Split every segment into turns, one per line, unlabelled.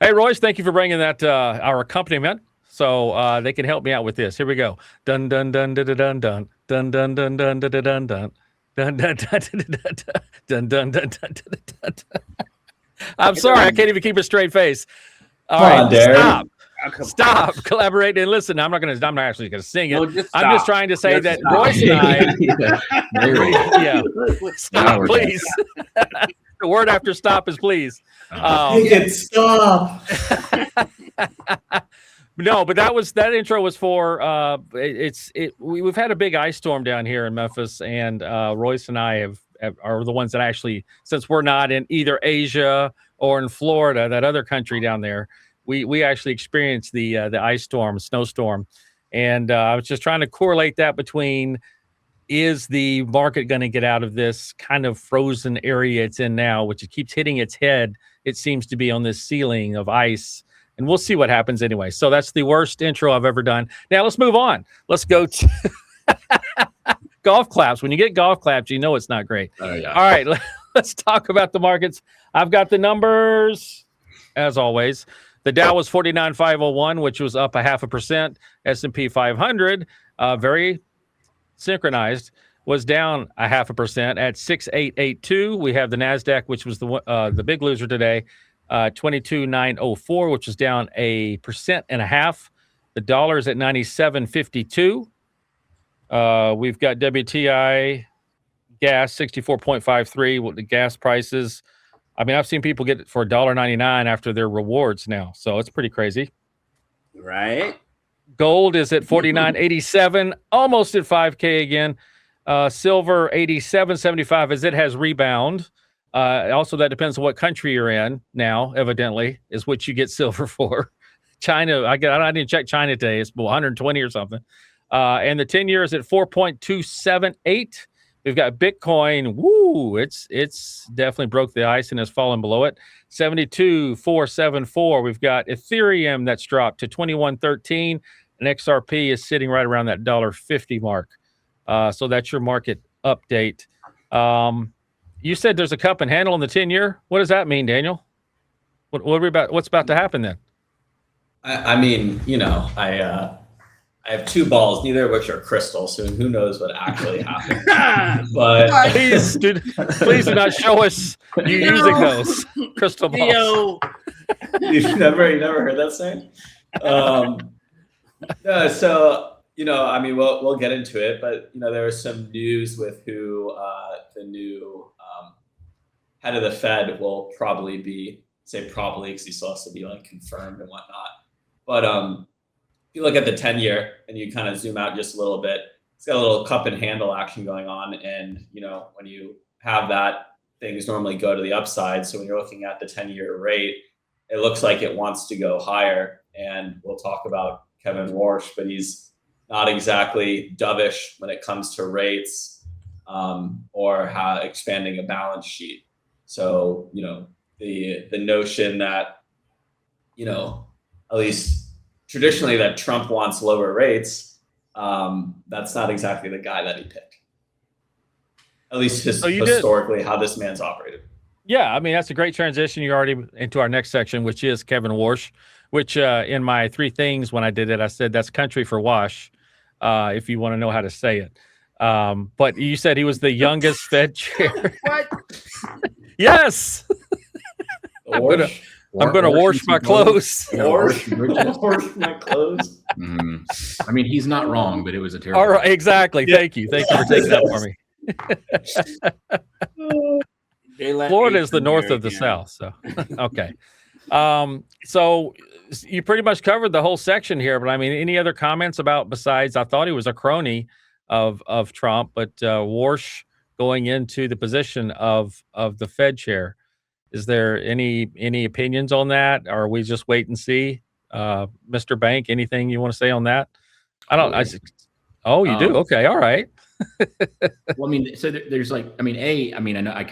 Hey, Royce, thank you for bringing that our accompaniment. So they can help me out with this. Here we go. Dun dun dun dun dun dun dun dun dun dun dun dun dun dun dun dun dun dun dun dun. I'm sorry, I can't even keep a straight face. All right, stop. Stop collaborating and listen. I'm not actually gonna sing it. I'm just trying to say that Royce and I stop, please. The word after stop is please.
Stop.
No, but that intro was for we've had a big ice storm down here in Memphis, and Royce and I are the ones that actually, since we're not in either Asia or in Florida, that other country down there, we actually experienced the ice storm, snowstorm, and I was just trying to correlate that between, is the market going to get out of this kind of frozen area it's in now, which it keeps hitting its head, it seems to be on this ceiling of ice, and we'll see what happens anyway. So that's the worst intro I've ever done. Now let's move on. Let's go to golf claps. When you get golf claps, you know it's not great. Oh, yeah. All right, let's talk about the markets. I've got the numbers, as always. The Dow was 49,501, which was up 0.5%. S&P 500, very synchronized, was down 0.5% at 6,882. We have the Nasdaq, which was the big loser today, 22,904, which is down 1.5%. The dollar is at 97.52. We've got WTI gas 64.53. What the gas prices? I mean, I've seen people get it for $1.99 after their rewards now, so it's pretty crazy.
Right.
Gold is at 49.87, almost at 5K again. Silver 87.75 as it has rebound. Also, that depends on what country you're in now, evidently, is what you get silver for. China, I didn't check China today. It's 120 or something. And the 10-year is at 4.278. We've got Bitcoin. Woo, it's definitely broke the ice and has fallen below it. 72,474. We've got Ethereum that's dropped to 21.13, and XRP is sitting right around that $1.50 mark. So that's your market update. You said there's a cup and handle in the 10-year. What does that mean, Daniel? What's about to happen then?
I mean, I have two balls, neither of which are crystal, so who knows what actually happened. But
please do not show us you using those crystal balls.
You've never heard that saying? So, I mean, we'll get into it, but, there was some news with who the new head of the Fed will probably be, probably because he still has to be confirmed and whatnot. But if you look at the 10-year and you kind of zoom out just a little bit, it's got a little cup and handle action going on. And, when you have that, things normally go to the upside. So when you're looking at the 10-year rate, it looks like it wants to go higher. And we'll talk about Kevin Warsh, but he's not exactly dovish when it comes to rates or how expanding a balance sheet. So, the notion that, at least traditionally that Trump wants lower rates, that's not exactly the guy that he picked. At least historically, how this man's operated.
Yeah, I mean, that's a great transition. You're already into our next section, which is Kevin Warsh, which in my three things when I did it, I said that's country for wash, if you want to know how to say it. But you said he was the youngest Fed chair.
What?
Yes. I'm gonna wash my clothes.
Wash my clothes.
I mean, he's not wrong, but it was a terrible.
All right, exactly. Yeah. Thank you for taking that for me. Florida is the north of the South, so okay. So you pretty much covered the whole section here, but I mean, any other comments about besides? I thought he was a crony of Trump, but Warsh going into the position of the Fed chair. Is there any opinions on that? Or are we just wait and see? Mr. Bank, anything you want to say on that? You do? Okay. All right.
Well, I mean, so there's I know I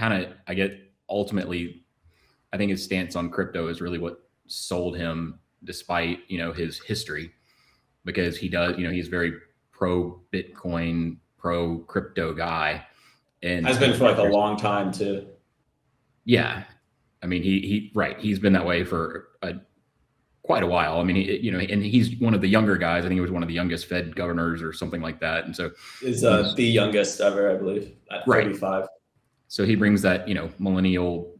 get ultimately, I think his stance on crypto is really what sold him despite, his history, because he does, he's very pro Bitcoin, pro crypto guy. And
has been for a long time too.
Yeah. I mean, he's been that way for quite a while. I mean, and he's one of the younger guys. I think he was one of the youngest Fed governors or something like that. And so
is the youngest ever, I believe, at 35.
So he brings that, millennial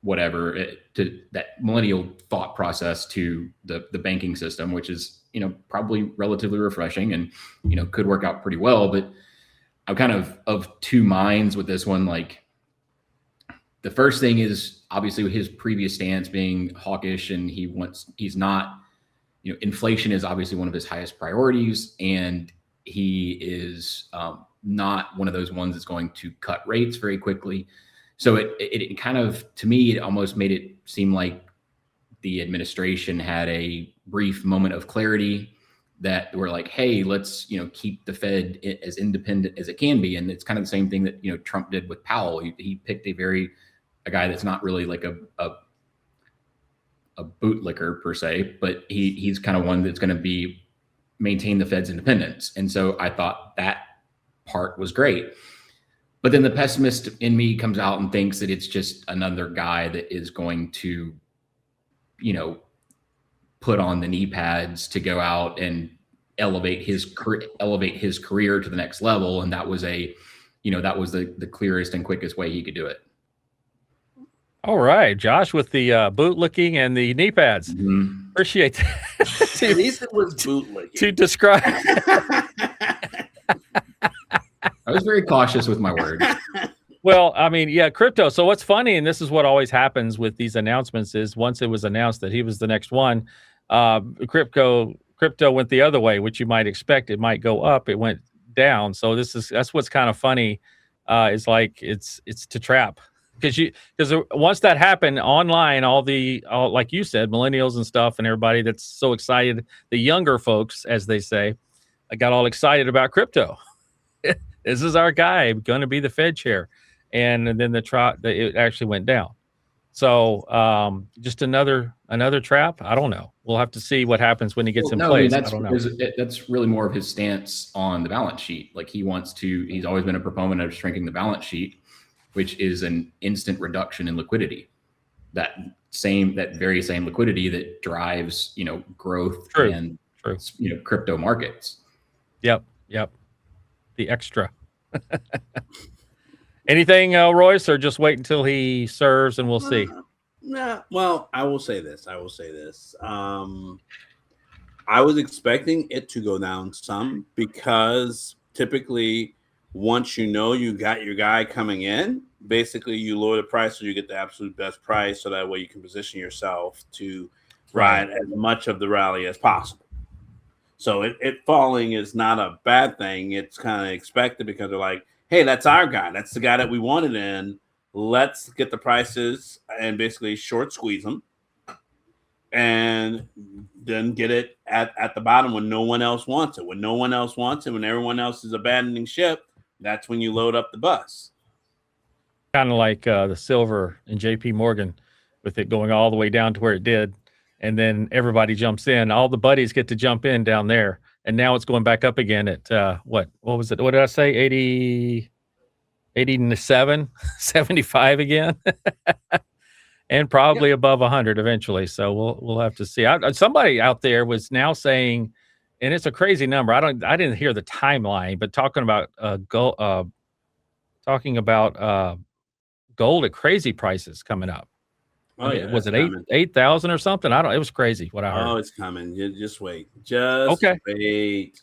whatever to that millennial thought process to the banking system, which is, probably relatively refreshing and, could work out pretty well. But I'm kind of two minds with this one. Like, the first thing is obviously his previous stance being hawkish, and he's not, inflation is obviously one of his highest priorities, and he is not one of those ones that's going to cut rates very quickly. So it kind of, to me, it almost made it seem like the administration had a brief moment of clarity that we're like, hey, let's, keep the Fed as independent as it can be. And it's kind of the same thing that, Trump did with Powell. He picked a guy that's not really like a bootlicker per se, but he's kind of one that's going to maintain the Fed's independence. And so I thought that part was great. But then the pessimist in me comes out and thinks that it's just another guy that is going to, put on the knee pads to go out and elevate his career to the next level. And that was the clearest and quickest way he could do it.
All right, Josh, with the bootlicking and the knee pads.
Mm-hmm.
Appreciate that.
At least it was bootlicking.
To describe.
I was very cautious with my words.
Well, I mean, yeah, crypto. So what's funny, and this is what always happens with these announcements, is once it was announced that he was the next one, crypto went the other way, which you might expect. It might go up. It went down. So that's what's kind of funny. Is like it's to trap, because once that happened online, all like you said, millennials and stuff, and everybody that's so excited, the younger folks, as they say, got all excited about crypto. This is our guy going to be the Fed chair. And then it actually went down. So just another trap. I don't know. We'll have to see what happens when he gets in place. I don't know.
That's really more of his stance on the balance sheet. Like, he's always been a proponent of shrinking the balance sheet, which is an instant reduction in liquidity. That very same liquidity that drives, growth and crypto markets.
Yep. The extra. Anything, Royce, or just wait until he serves and we'll see?
No. Well, I will say this. I was expecting it to go down some, because typically once you got your guy coming in, basically you lower the price so you get the absolute best price, so that way you can position yourself to ride as much of the rally as possible. So it falling is not a bad thing. It's kind of expected, because they're like, hey, that's our guy. That's the guy that we wanted in. Let's get the prices and basically short squeeze them, and then get it at the bottom when no one else wants it. When no one else wants it, when everyone else is abandoning ship, that's when you load up the bus.
Kind of like the silver in JP Morgan, with it going all the way down to where it did. And then everybody jumps in. All the buddies get to jump in down there. And now it's going back up again at what was it? What did I say? 87, 75 again. And probably above 100 eventually. So we'll have to see. Somebody out there was now saying, and it's a crazy number. I didn't hear the timeline, but talking about gold at crazy prices coming up.
Oh, yeah,
was it 8,000 or something? It was crazy what I heard.
Oh, it's coming. Just wait. Wait.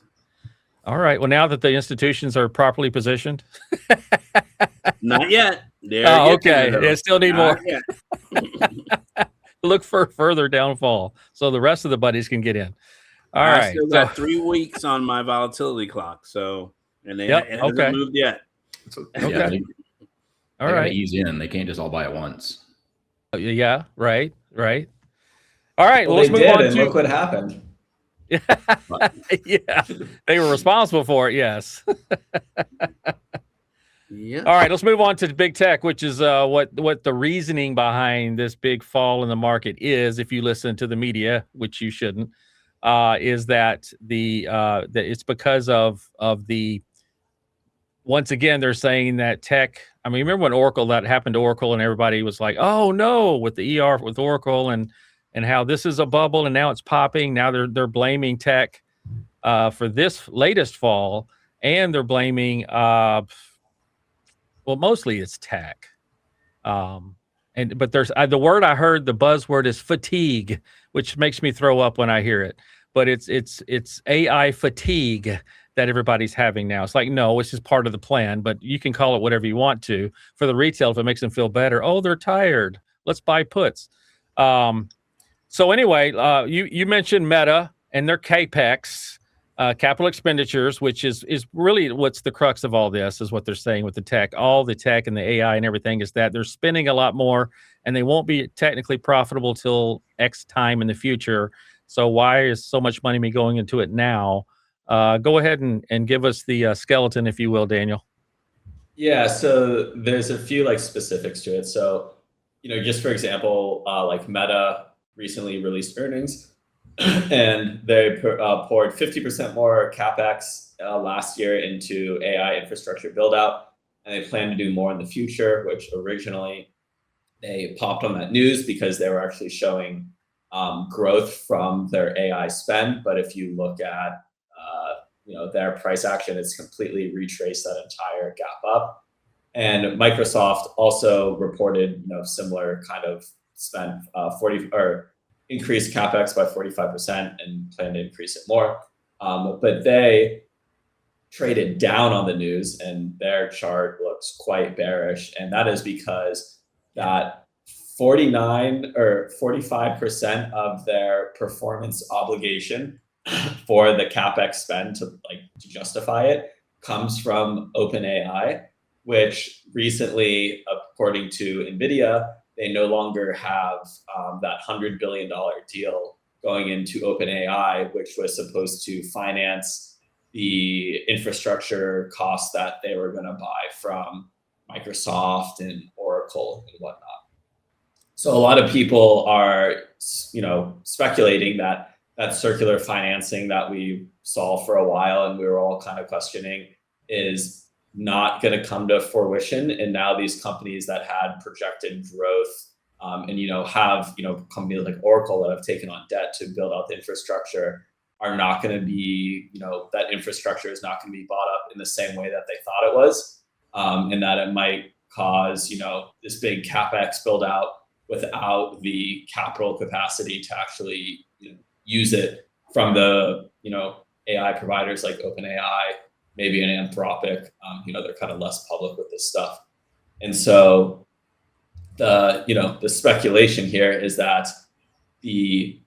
All right. Well, now that the institutions are properly positioned.
Not yet.
Okay. They still need more. Look for further downfall so the rest of the buddies can get in. All right.
I still got 3 weeks on my volatility clock. So, and it hasn't moved yet.
Okay.
All right. Ease in. They can't just all buy at once.
Yeah, right. All right,
well
let's move on to
look what happened.
Yeah, they were responsible for it. Yes.
Yeah.
All right, let's move on to big tech, which is what the reasoning behind this big fall in the market is. If you listen to the media, which you shouldn't, is that that it's because of the. Once again, they're saying that tech. I mean, remember when that happened to Oracle, and everybody was like, "Oh no!" with the ER with Oracle, and and how this is a bubble and now it's popping. Now they're blaming tech for this latest fall, and they're blaming mostly it's tech. But there's the word I heard, the buzzword is fatigue, which makes me throw up when I hear it. But it's AI fatigue that everybody's having now. It's like, no, it's just part of the plan, but you can call it whatever you want to. For the retail, if it makes them feel better, oh, they're tired, let's buy puts. So anyway, you mentioned Meta and their CAPEX, capital expenditures, which is really what's the crux of all this, is what they're saying with the tech. All the tech and the AI and everything is that they're spending a lot more, and they won't be technically profitable till X time in the future. So why is so much money going into it now? Go ahead and give us the skeleton, if you will, Daniel.
Yeah, so there's a few like specifics to it. So, just for example, like Meta recently released earnings, and they poured 50% more CapEx last year into AI infrastructure build out, and they plan to do more in the future, which originally they popped on that news because they were actually showing growth from their AI spend. But if you look at their price action, it's completely retraced that entire gap up. And Microsoft also reported similar kind of spend increased CapEx by 45% and plan to increase it more. But they traded down on the news, and their chart looks quite bearish. And that is because that 49 or 45% of their performance obligation for the CapEx spend to justify it comes from OpenAI, which recently, according to NVIDIA, they no longer have that $100 billion deal going into OpenAI, which was supposed to finance the infrastructure costs that they were going to buy from Microsoft and Oracle and whatnot. So a lot of people are, speculating that circular financing that we saw for a while and we were all kind of questioning is not going to come to fruition. And now these companies that had projected growth and have companies like Oracle that have taken on debt to build out the infrastructure are not going to be, that infrastructure is not going to be bought up in the same way that they thought it was, and that it might cause this big CapEx build out without the capital capacity to actually use it from the AI providers like OpenAI, maybe an Anthropic. They're kind of less public with this stuff, and so the speculation here is that the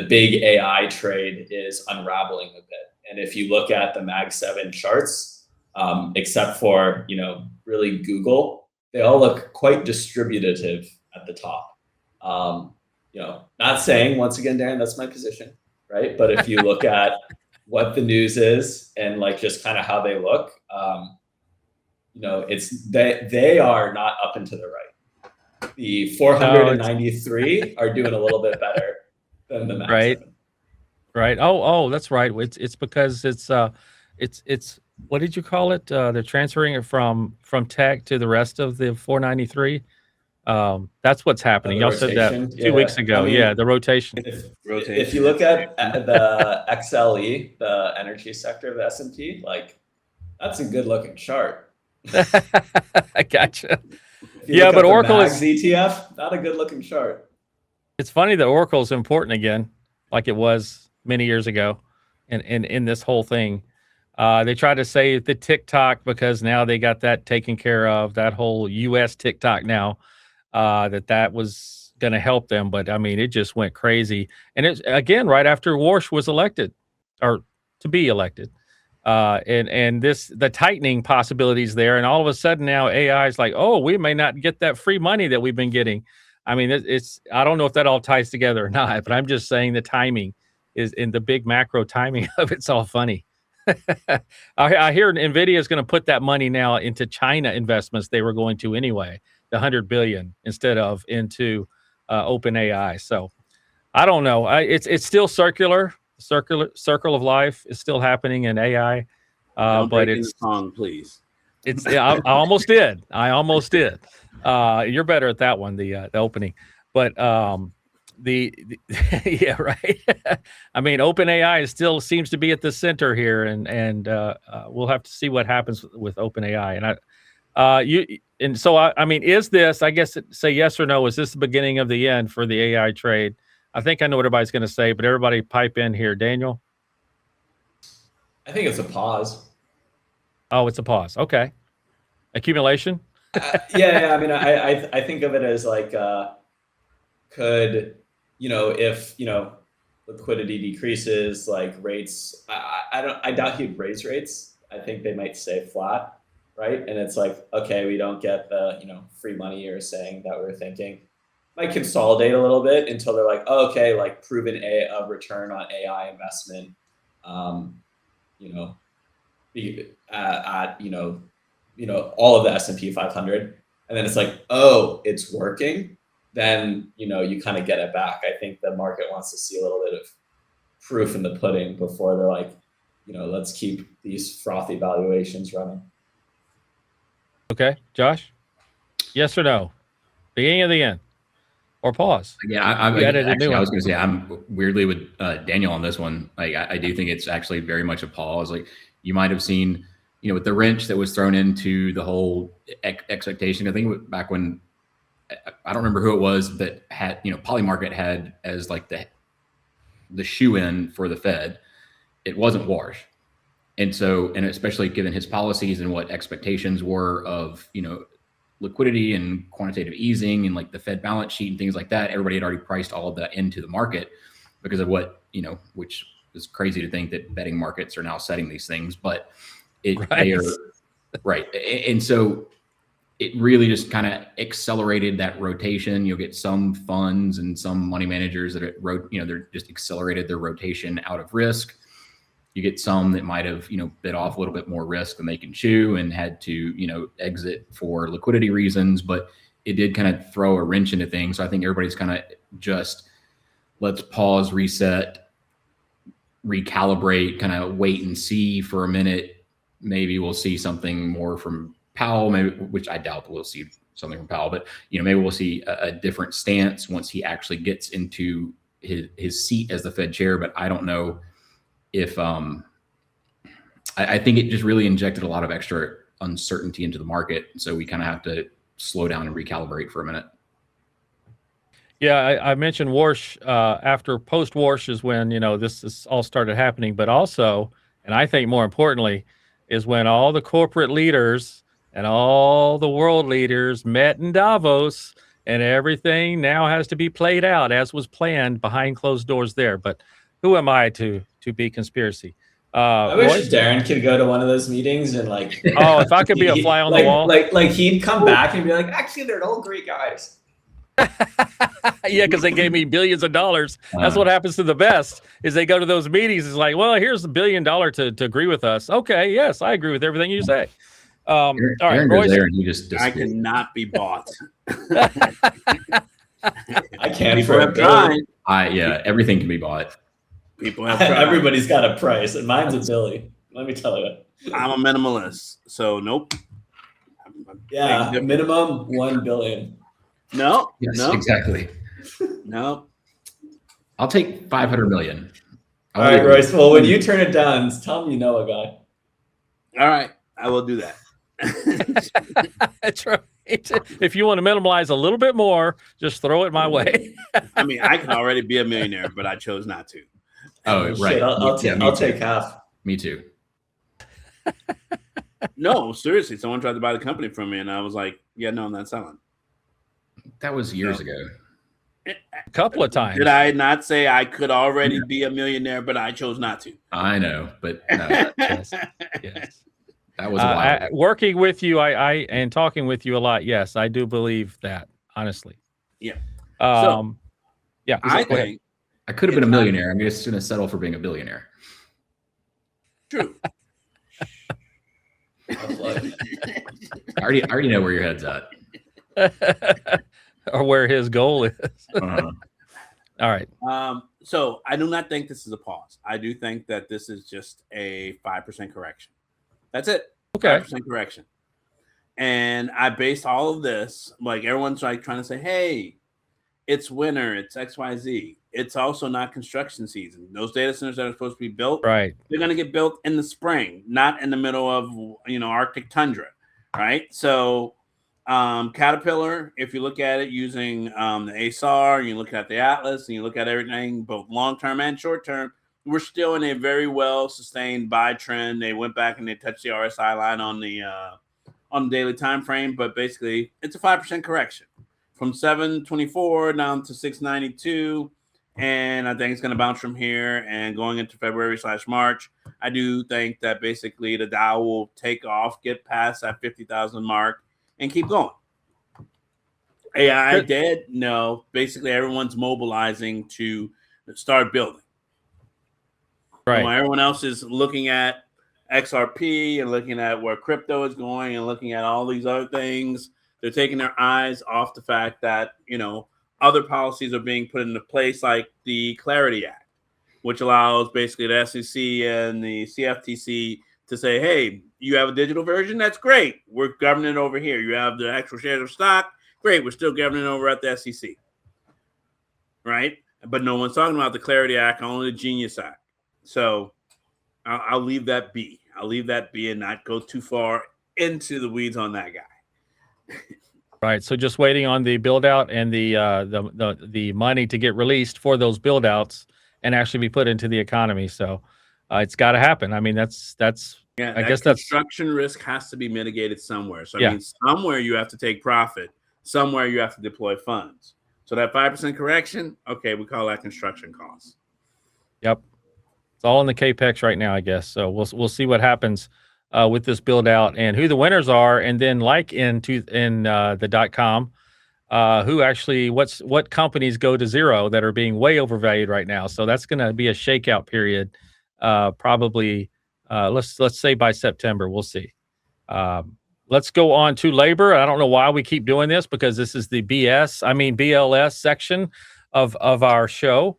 big AI trade is unraveling a bit. And if you look at the Mag 7 charts, except for really Google, they all look quite distributive at the top. Not saying, once again, Darin, that's my position, right? But if you look at what the news is and just kind of how they look, they are not up and to the right. The 493 are doing a little bit better than the Mag 7.
Right. Oh, that's right. It's because it's what did you call it? They're transferring it from tech to the rest of the 493. That's what's happening. Y'all said that 2 weeks ago. The rotation.
If you look at the XLE, the energy sector of the S&P, that's a good looking chart.
I gotcha. Yeah, but Oracle is
ETF, not a good looking chart.
It's funny that Oracle is important again, like it was many years ago, in this whole thing. They tried to say the TikTok because now they got that taken care of. That whole U.S. TikTok now. That was going to help them, but I mean, it just went crazy. And it's again right after Warsh was elected, or to be elected, and the tightening possibilities there, and all of a sudden now AI is like, oh, we may not get that free money that we've been getting. I mean, I don't know if that all ties together or not, but I'm just saying the timing is in the big macro timing of it's all funny. I hear NVIDIA is going to put that money now into China investments they were going to anyway. The 100 billion instead of into OpenAI. So I don't know. It's still circle of life is still happening in AI. But it's
the song, please.
I almost did. You're better at that one, the opening. But yeah, right. I mean, OpenAI still seems to be at the center here, and we'll have to see what happens with OpenAI. And I mean, is this? I guess say yes or no. Is this the beginning of the end for the AI trade? I think I know what everybody's going to say, but everybody pipe in here. Daniel.
I think it's a pause.
Oh, it's a pause. Okay. Accumulation.
Yeah. I mean, I think of it as like, could, if, liquidity decreases, like rates, I doubt he'd raise rates. I think they might stay flat. Right. And it's like, okay, we don't get the, free money you're saying that we're thinking. Might consolidate a little bit until they're like, oh, okay, like proven a return on AI investment, at all of the S&P 500, and then it's like, oh, it's working. Then you kind of get it back. I think the market wants to see a little bit of proof in the pudding before they're like, let's keep these frothy valuations running.
Okay, Josh. Yes or no? Beginning of the end, or pause?
Yeah, I was going to say I'm weirdly with Daniel on this one. Like, I do think it's actually very much a pause. Like, you might have seen, with the wrench that was thrown into the whole expectation. I think back when, I don't remember who it was that had, Polymarket had as like the shoe in for the Fed. It wasn't Warsh. And so, and especially given his policies and what expectations were of, liquidity and quantitative easing and like the Fed balance sheet and things like that, everybody had already priced all of that into the market because of what, which is crazy to think that betting markets are now setting these things, but they are right. And so it really just kind of accelerated that rotation. You'll get some funds and some money managers that they're just accelerated their rotation out of risk. You get some that might have, bit off a little bit more risk than they can chew and had to, exit for liquidity reasons, but it did kind of throw a wrench into things. So I think everybody's kind of just, let's pause, reset, recalibrate, kind of wait and see for a minute. Maybe we'll see something more from Powell, maybe, which I doubt we'll see something from Powell, but, maybe we'll see a different stance once he actually gets into his seat as the Fed chair. But I don't know if I think it just really injected a lot of extra uncertainty into the market. So we kind of have to slow down and recalibrate for a minute.
Yeah, I mentioned Warsh after post-Warsh is when, this all started happening. But also, and I think more importantly, is when all the corporate leaders and all the world leaders met in Davos, and everything now has to be played out as was planned behind closed doors there. But who am I to be conspiracy?
I wish Darin could go to one of those meetings and like.
Oh, if I could be a fly on the wall.
Like he'd come back and be like, actually, they're all great guys.
Yeah, because they gave me billions of dollars. That's what happens to the best, is they go to those meetings. It's like, well, here's $1 billion to agree with us. Okay, yes, I agree with everything you say. All right, Royce,
there and he just
I cannot be bought.
I can't.
People have tried.
Everything can be bought.
People have tried.
Everybody's got a price, and mine's a Billy. Let me tell you.
I'm a minimalist, so nope.
Yeah, minimum 1 billion.
No,
yes,
no,
exactly.
No.
I'll take 500 million.
All right, Royce. Well, when you turn it down, tell me you know a guy.
All right, I will do that.
That's right. If you want to minimize a little bit more, just throw it my way.
I mean, I can already be a millionaire, but I chose not to.
Oh, right.
Shit, I'll take half.
Me too.
No, seriously. Someone tried to buy the company from me, and I was like, yeah, no, I'm not selling.
That was years ago.
A couple of times.
Did I not say I could already be a millionaire, but I chose not to?
I know, but no.
Yes.
That was a while.
Working with you, and talking with you a lot. Yes, I do believe that, honestly.
Yeah.
Yeah.
I think
I could have been a millionaire. I'm just going to settle for being a billionaire.
True.
I already know where your head's at.
Or where his goal is.
Uh-huh.
All right.
So I do not think this is a pause. I do think that this is just a 5% correction. That's it.
Okay.
5% correction. And I based all of this, like everyone's like trying to say, hey, it's winter, it's XYZ. It's also not construction season. Those data centers that are supposed to be built,
Right.
they're going to get built in the spring, not in the middle of, Arctic tundra, right? So Caterpillar, if you look at it using the ASAR, you look at the Atlas, and you look at everything, both long-term and short-term, we're still in a very well-sustained buy trend. They went back and they touched the RSI line on the daily time frame, but basically it's a 5% correction from 724 down to 692. And I think it's going to bounce from here and going into February/March. I do think that basically the Dow will take off, get past that 50,000 mark, and keep going. AI dead? No. Basically, everyone's mobilizing to start building.
Right.
While everyone else is looking at XRP and looking at where crypto is going and looking at all these other things, they're taking their eyes off the fact that, other policies are being put into place, like the Clarity Act, which allows basically the SEC and the CFTC to say, hey, you have a digital version? That's great. We're governing it over here. You have the actual shares of stock? Great. We're still governing over at the SEC. Right? But no one's talking about the Clarity Act, only the Genius Act. So I'll leave that be. I'll leave that be and not go too far into the weeds on that guy.
Right. So just waiting on the build out and the money to get released for those build outs and actually be put into the economy. So it's got to happen. I mean, that's I guess that's
construction risk has to be mitigated somewhere. So I mean, somewhere you have to take profit, somewhere you have to deploy funds. So that 5% correction, okay, we call that construction costs. Yep.
It's all in the CAPEX right now, I guess. So we'll see what happens with this build out and who the winners are, and then like in the .com, who actually what companies go to zero that are being way overvalued right now. So that's going to be a shakeout period, probably. Let's say by September, we'll see. Let's go on to labor. I don't know why we keep doing this, because this is the BLS section of our show.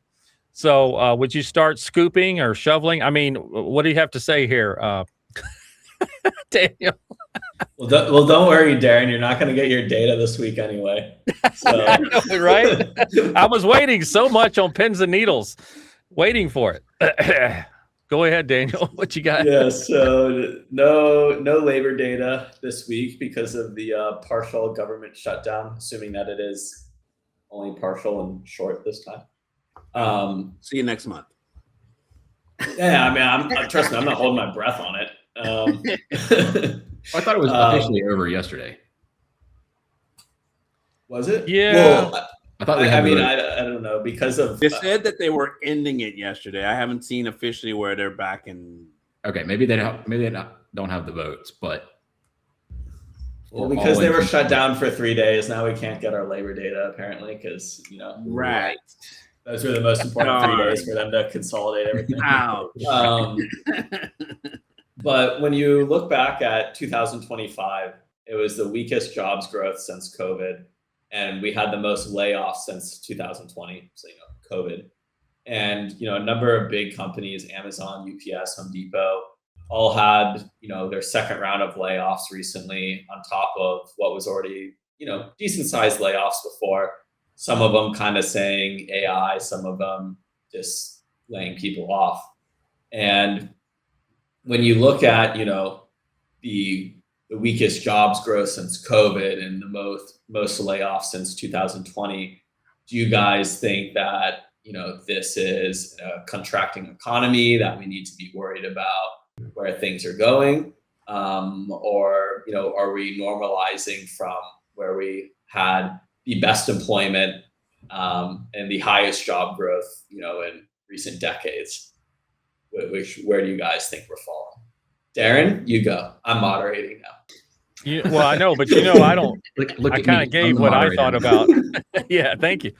So would you start scooping or shoveling? I mean, what do you have to say here, Daniel?
Well, don't worry, Darin. You're not going to get your data this week anyway. So.
Right? I was waiting so much on pins and needles, waiting for it. Go ahead, Daniel. What you got?
Yeah, so no labor data this week because of the partial government shutdown, assuming that it is only partial and short this time.
See you next month.
Yeah, I mean, trust me, I'm not holding my breath on it.
I thought it was officially over yesterday.
Was it?
Yeah.
Well,
I thought I
don't know, because of
they said that they were ending it yesterday. I haven't seen officially where they're back in.
Okay, maybe they don't have the votes, but
because they were shut down for 3 days, now we can't get our labor data apparently, because
right.
Those were the most important 3 days for them to consolidate everything. But when you look back at 2025, it was the weakest jobs growth since COVID. And we had the most layoffs since 2020, so COVID. And a number of big companies, Amazon, UPS, Home Depot, all had their second round of layoffs recently, on top of what was already decent sized layoffs before. Some of them kind of saying AI, some of them just laying people off. And when you look at the weakest jobs growth since COVID and the most layoffs since 2020, do you guys think that this is a contracting economy that we need to be worried about where things are going, or are we normalizing from where we had the best employment and the highest job growth in recent decades? Where do you guys think we're falling? Darin, you go. I'm moderating now.
Well, I know, but I don't.
Look
I kind of gave what I thought about. Yeah, thank you.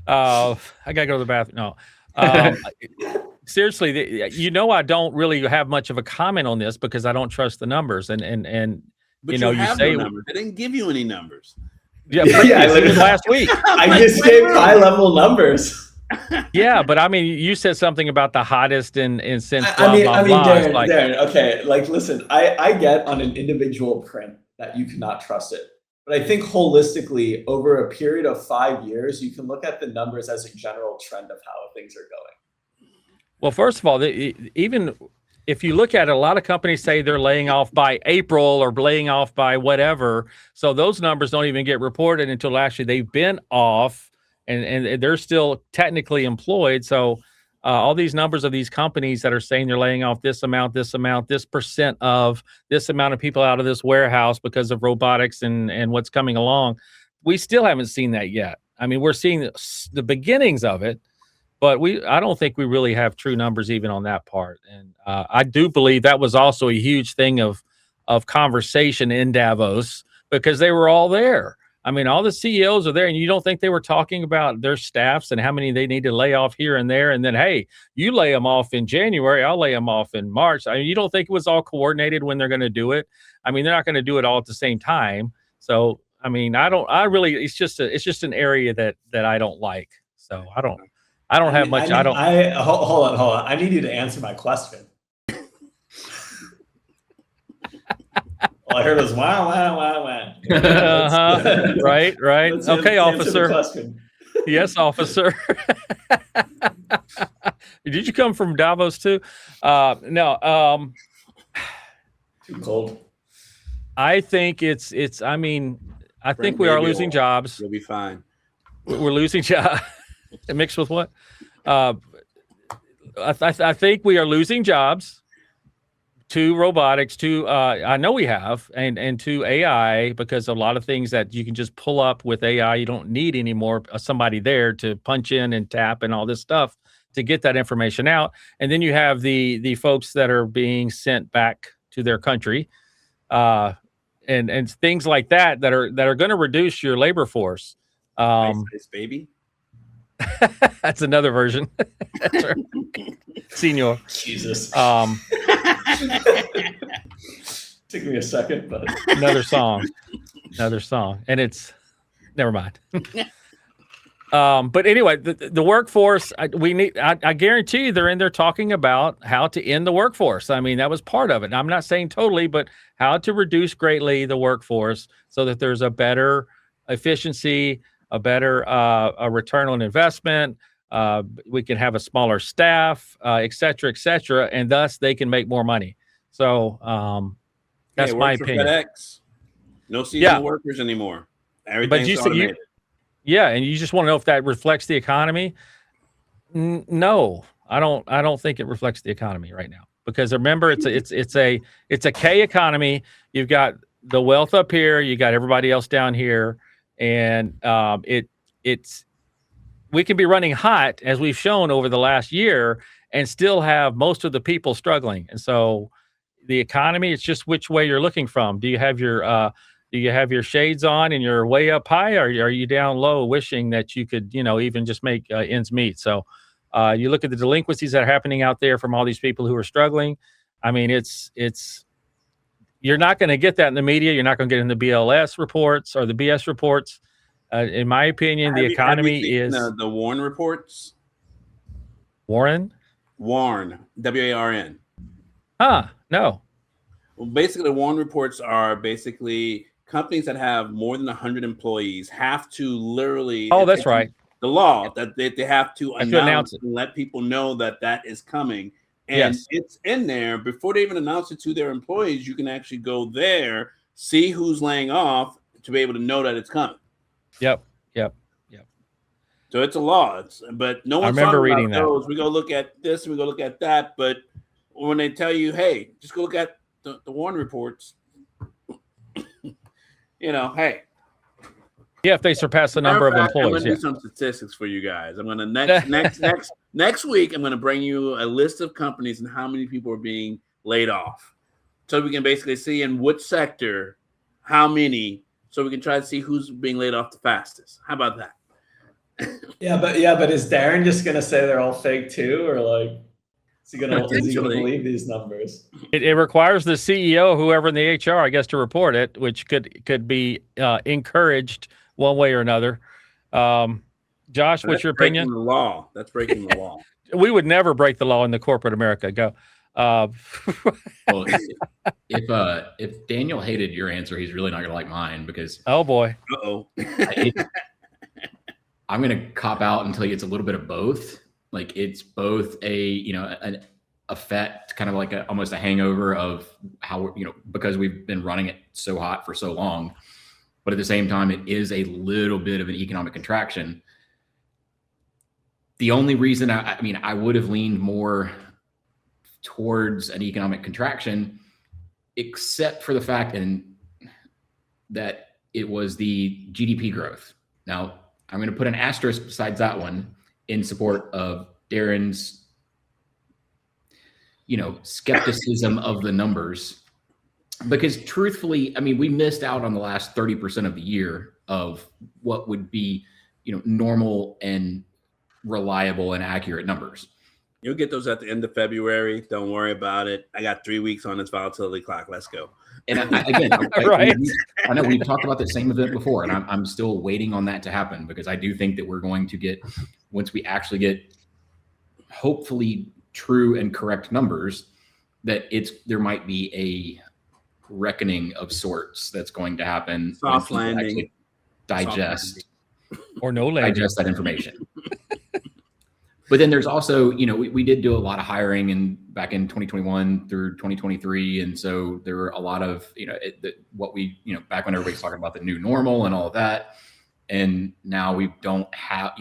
I gotta go to the bathroom. No, seriously, I don't really have much of a comment on this because I don't trust the numbers. And
but
you say
no numbers. They didn't give you any numbers.
Yeah, last week.
I just gave high level numbers.
Yeah, but I mean, you said something about the hottest in since.
Darin. Okay, listen, I get on an individual print that you cannot trust it. But I think holistically, over a period of 5 years, you can look at the numbers as a general trend of how things are going.
Well, first of all, even if you look at it, a lot of companies say they're laying off by April or laying off by whatever. So those numbers don't even get reported until actually they've been off and they're still technically employed. So all these numbers of these companies that are saying they're laying off this amount, this percent of this amount of people out of this warehouse because of robotics and what's coming along, we still haven't seen that yet. I mean, we're seeing the beginnings of it, but I don't think we really have true numbers even on that part. And I do believe that was also a huge thing of conversation in Davos because they were all there. I mean, all the CEOs are there, and you don't think they were talking about their staffs and how many they need to lay off here and there. And then, hey, you lay them off in January, I'll lay them off in March. I mean, you don't think it was all coordinated when they're going to do it. I mean, they're not going to do it all at the same time. So, I mean, it's just an area that I don't like. So I don't have much.
Hold on. I need you to answer my question. All I heard was wow.
Right. Okay, officer. Yes, officer. Did you come from Davos too? No.
Too cold.
I think it's. I mean, I think we are losing jobs.
You'll be fine.
We're losing jobs. Mixed with what? I think we are losing jobs to robotics, to I know we have, and to AI, because a lot of things that you can just pull up with AI, you don't need anymore somebody there to punch in and tap and all this stuff to get that information out. And then you have the folks that are being sent back to their country, and things like that are going to reduce your labor force.
Nice, baby.
That's another version. That's right. Senior.
Jesus. Took me a second, but
another song. And it's never mind. But anyway, the workforce, I guarantee they're in there talking about how to end the workforce. I mean, that was part of it. And I'm not saying totally, but how to reduce greatly the workforce so that there's a better efficiency, a better a return on investment. We can have a smaller staff, et cetera, and thus they can make more money. So that's my opinion.
FedEx. No seasonal workers anymore. Everything's automated.
And you just want to know if that reflects the economy. No, I don't think it reflects the economy right now, because remember, it's a K economy. You've got the wealth up here, you got everybody else down here, and we can be running hot, as we've shown over the last year, and still have most of the people struggling. And so the economy, it's just which way you're looking from. Do you have your shades on and you're way up high, or are you down low wishing that you could, even just make ends meet? So you look at the delinquencies that are happening out there from all these people who are struggling. I mean, you're not going to get that in the media. You're not going to get in the BLS reports or the BS reports. In my opinion, the economy is
the Warren reports.
Warren,
WARN.
No.
Well, basically, the Warren reports are basically companies that have more than 100 employees have to literally.
Oh, that's right.
The law that they have to announce it and let people know that is coming. And it's in there before they even announce it to their employees. You can actually go there, see who's laying off to be able to know that it's coming.
Yep.
So it's a law. But no one's talking about those. We go look at this and we go look at that. But when they tell you, hey, just go look at the Warren reports, hey.
Yeah, if they surpass the number of employees.
I'm going to do some statistics for you guys. I'm going to next week, I'm going to bring you a list of companies and how many people are being laid off. So we can basically see in which sector, how many, so we can try to see who's being laid off the fastest. How about that?
But is Darin just going to say they're all fake too? Or like, is he going to believe these numbers?
It requires the CEO, whoever in the HR, I guess, to report it, which could be encouraged one way or another. Josh, what's your opinion?
The law. That's breaking the law.
We would never break the law in the corporate America. Go. Uh,
Well, if Daniel hated your answer, he's really not going to like mine because
oh boy.
Uh-oh.
I'm going to cop out until it's a little bit of both. Like it's both an effect, kind of like almost a hangover of how, because we've been running it so hot for so long, but at the same time, it is a little bit of an economic contraction. The only reason I would have leaned more towards an economic contraction, except for the fact that it was the GDP growth. Now, I'm going to put an asterisk besides that one in support of Darin's, skepticism of the numbers, because truthfully, we missed out on the last 30% of the year of what would be, normal and reliable and accurate numbers.
You'll get those at the end of February. Don't worry about it. I got 3 weeks on this volatility clock. Let's go.
And
Right.
I know we've talked about the same event before, and I'm still waiting on that to happen, because I do think that we're going to get, once we actually get hopefully true and correct numbers, that there might be a reckoning of sorts that's going to happen.
Soft landing.
Digest
Or no landing.
digest that information. But then there's also, we did do a lot of hiring back in 2021 through 2023. And so there were a lot of, back when everybody's talking about the new normal and all of that. And now we don't have,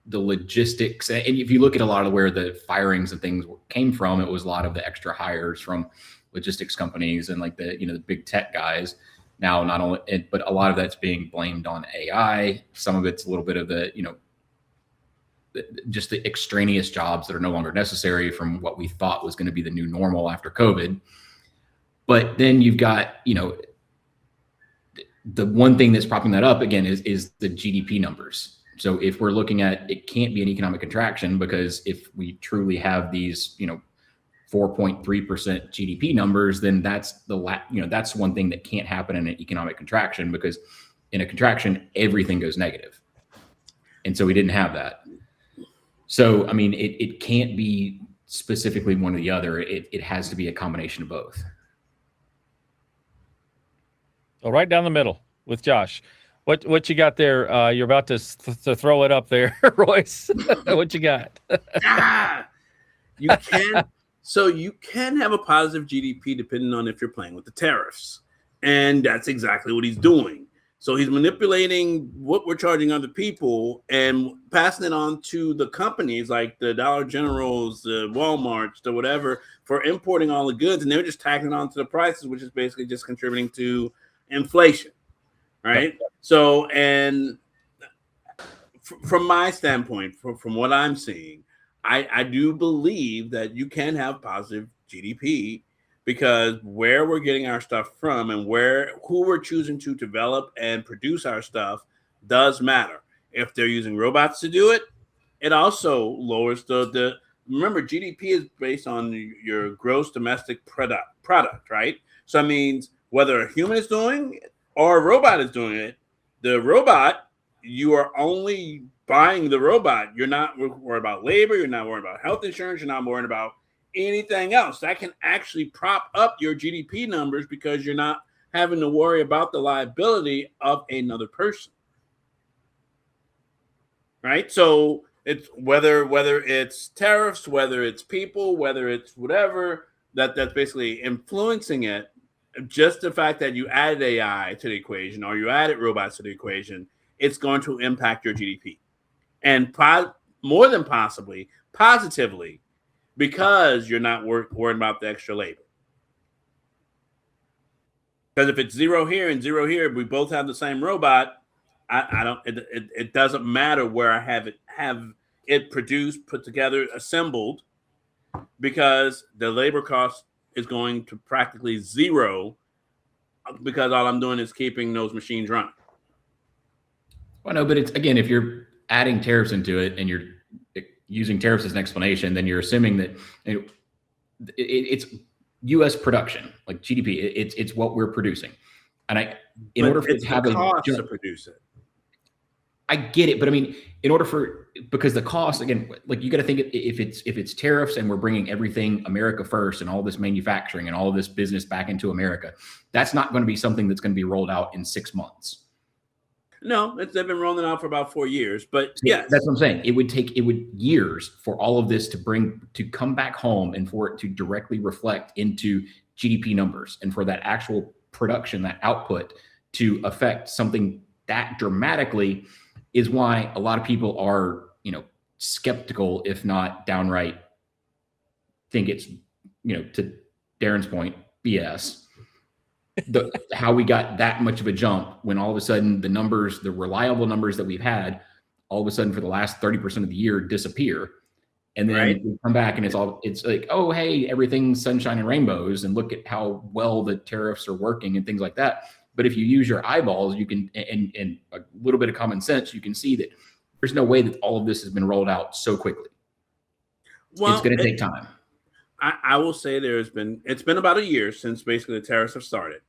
the logistics. And if you look at a lot of where the firings and things came from, it was a lot of the extra hires from logistics companies and like the big tech guys. Now, not only, but a lot of that's being blamed on AI. Some of it's a little bit of the, just the extraneous jobs that are no longer necessary from what we thought was going to be the new normal after COVID. But then you've got, the one thing that's propping that up again is the GDP numbers. So if we're looking at, it can't be an economic contraction, because if we truly have these, 4.3% GDP numbers, then that's that's one thing that can't happen in an economic contraction, because in a contraction, everything goes negative. And so we didn't have that. So, it can't be specifically one or the other. It has to be a combination of both.
So right down the middle with Josh. What you got there? You're about to throw it up there, Royce. What you got?
You can. So you can have a positive GDP depending on if you're playing with the tariffs. And that's exactly what he's doing. So he's manipulating what we're charging other people and passing it on to the companies like the Dollar Generals, the Walmarts, the whatever, for importing all the goods. And they're just tacking it on to the prices, which is basically just contributing to inflation. Right. So, and from my standpoint, from what I'm seeing, I do believe that you can have positive GDP, because where we're getting our stuff from and who we're choosing to develop and produce our stuff does matter. If they're using robots to do it, it also lowers remember, GDP is based on your gross domestic product, right? So that means whether a human is doing it or a robot is doing it, the robot, you are only buying the robot. You're not worried about labor. You're not worried about health insurance. You're not worried about anything else. That can actually prop up your GDP numbers, because you're not having to worry about the liability of another person. Right? So it's whether it's tariffs, whether it's people, whether it's whatever, that's basically influencing it. Just the fact that you added AI to the equation or you added robots to the equation, it's going to impact your GDP. And more than possibly, positively, because you're not worried about the extra labor. Because if it's zero here and zero here, we both have the same robot. It doesn't matter where I have it produced, put together, assembled, because the labor cost is going to practically zero, because all I'm doing is keeping those machines running.
Well, no, but it's, again, if you're adding tariffs into it and you're using tariffs as an explanation, then you're assuming that it's U.S. production, like GDP. It's what we're producing, and in order for it to have
cost to produce it.
I get it, but I mean, in order for, because the cost, again, like you got to think if it's tariffs and we're bringing everything America first and all this manufacturing and all of this business back into America, that's not going to be something that's going to be rolled out in 6 months.
No, they've been rolling out for about 4 years, but yeah,
that's what I'm saying. It would years for all of this to come back home and for it to directly reflect into GDP numbers and for that actual production, that output to affect something that dramatically is why a lot of people are, skeptical, if not downright think it's, to Darin's point, BS. How we got that much of a jump when all of a sudden the reliable numbers that we've had, all of a sudden for the last 30% of the year disappear. And then we come back and it's like, oh, hey, everything's sunshine and rainbows and look at how well the tariffs are working and things like that. But if you use your eyeballs, you can, and a little bit of common sense, you can see that there's no way that all of this has been rolled out so quickly. Well, it's going to take time.
I will say it's been about a year since basically the tariffs have started.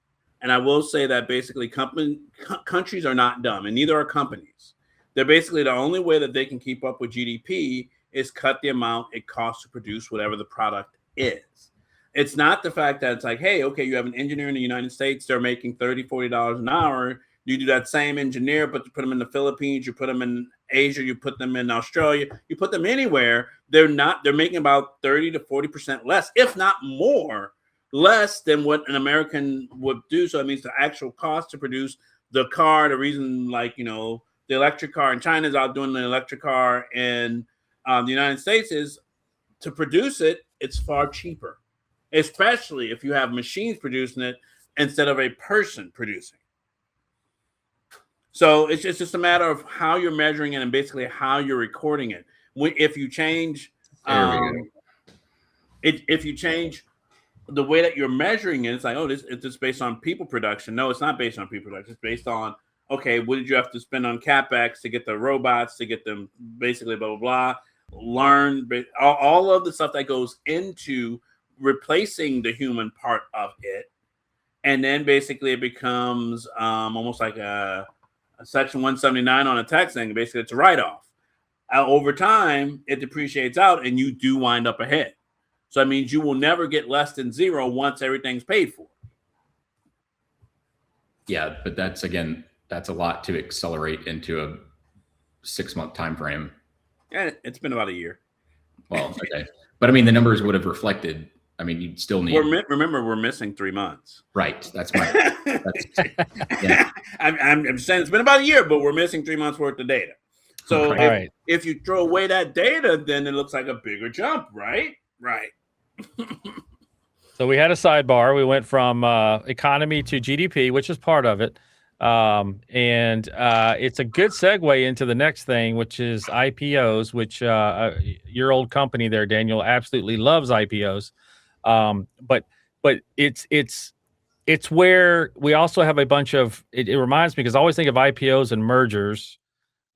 And I will say that basically countries are not dumb, and neither are companies. They're basically the only way that they can keep up with GDP is cut the amount it costs to produce whatever the product is. It's not the fact that it's like, hey, okay, you have an engineer in the United States, they're making $30, $40 an hour. You do that same engineer, but you put them in the Philippines, you put them in Asia, you put them in Australia, you put them anywhere. They're making about 30 to 40% less, if not more, less than what an American would do. So it means the actual cost to produce the car, the reason the electric car in China is outdoing the electric car in the United States is to produce it, it's far cheaper, especially if you have machines producing it instead of a person producing. So it's just a matter of how you're measuring it and basically how you're recording it. If you change, if you change the way that you're measuring it, it's like, oh, it's based on people production. No, it's not based on people production. It's based on, okay, what did you have to spend on CapEx to get the robots, to get them basically blah, blah, blah, learn all of the stuff that goes into replacing the human part of it. And then basically it becomes almost like a Section 179 on a tax thing. Basically, it's a write-off. Over time, it depreciates out, and you do wind up ahead. So that means you will never get less than zero once everything's paid for.
Yeah, but that's a lot to accelerate into a 6-month time frame.
Yeah, it's been about a year.
Well, okay, but I mean, the numbers would have reflected. I mean, you'd still need.
Remember, we're missing 3 months.
Right. That's right. Yeah.
I'm saying it's been about a year, but we're missing 3 months worth of data. So if you throw away that data, then it looks like a bigger jump, right? Right.
So we had a sidebar. We went from economy to GDP, which is part of it. And it's a good segue into the next thing, which is IPOs, which your old company there, Daniel, absolutely loves IPOs. But it's where we also have a bunch of, it reminds me, because I always think of IPOs and mergers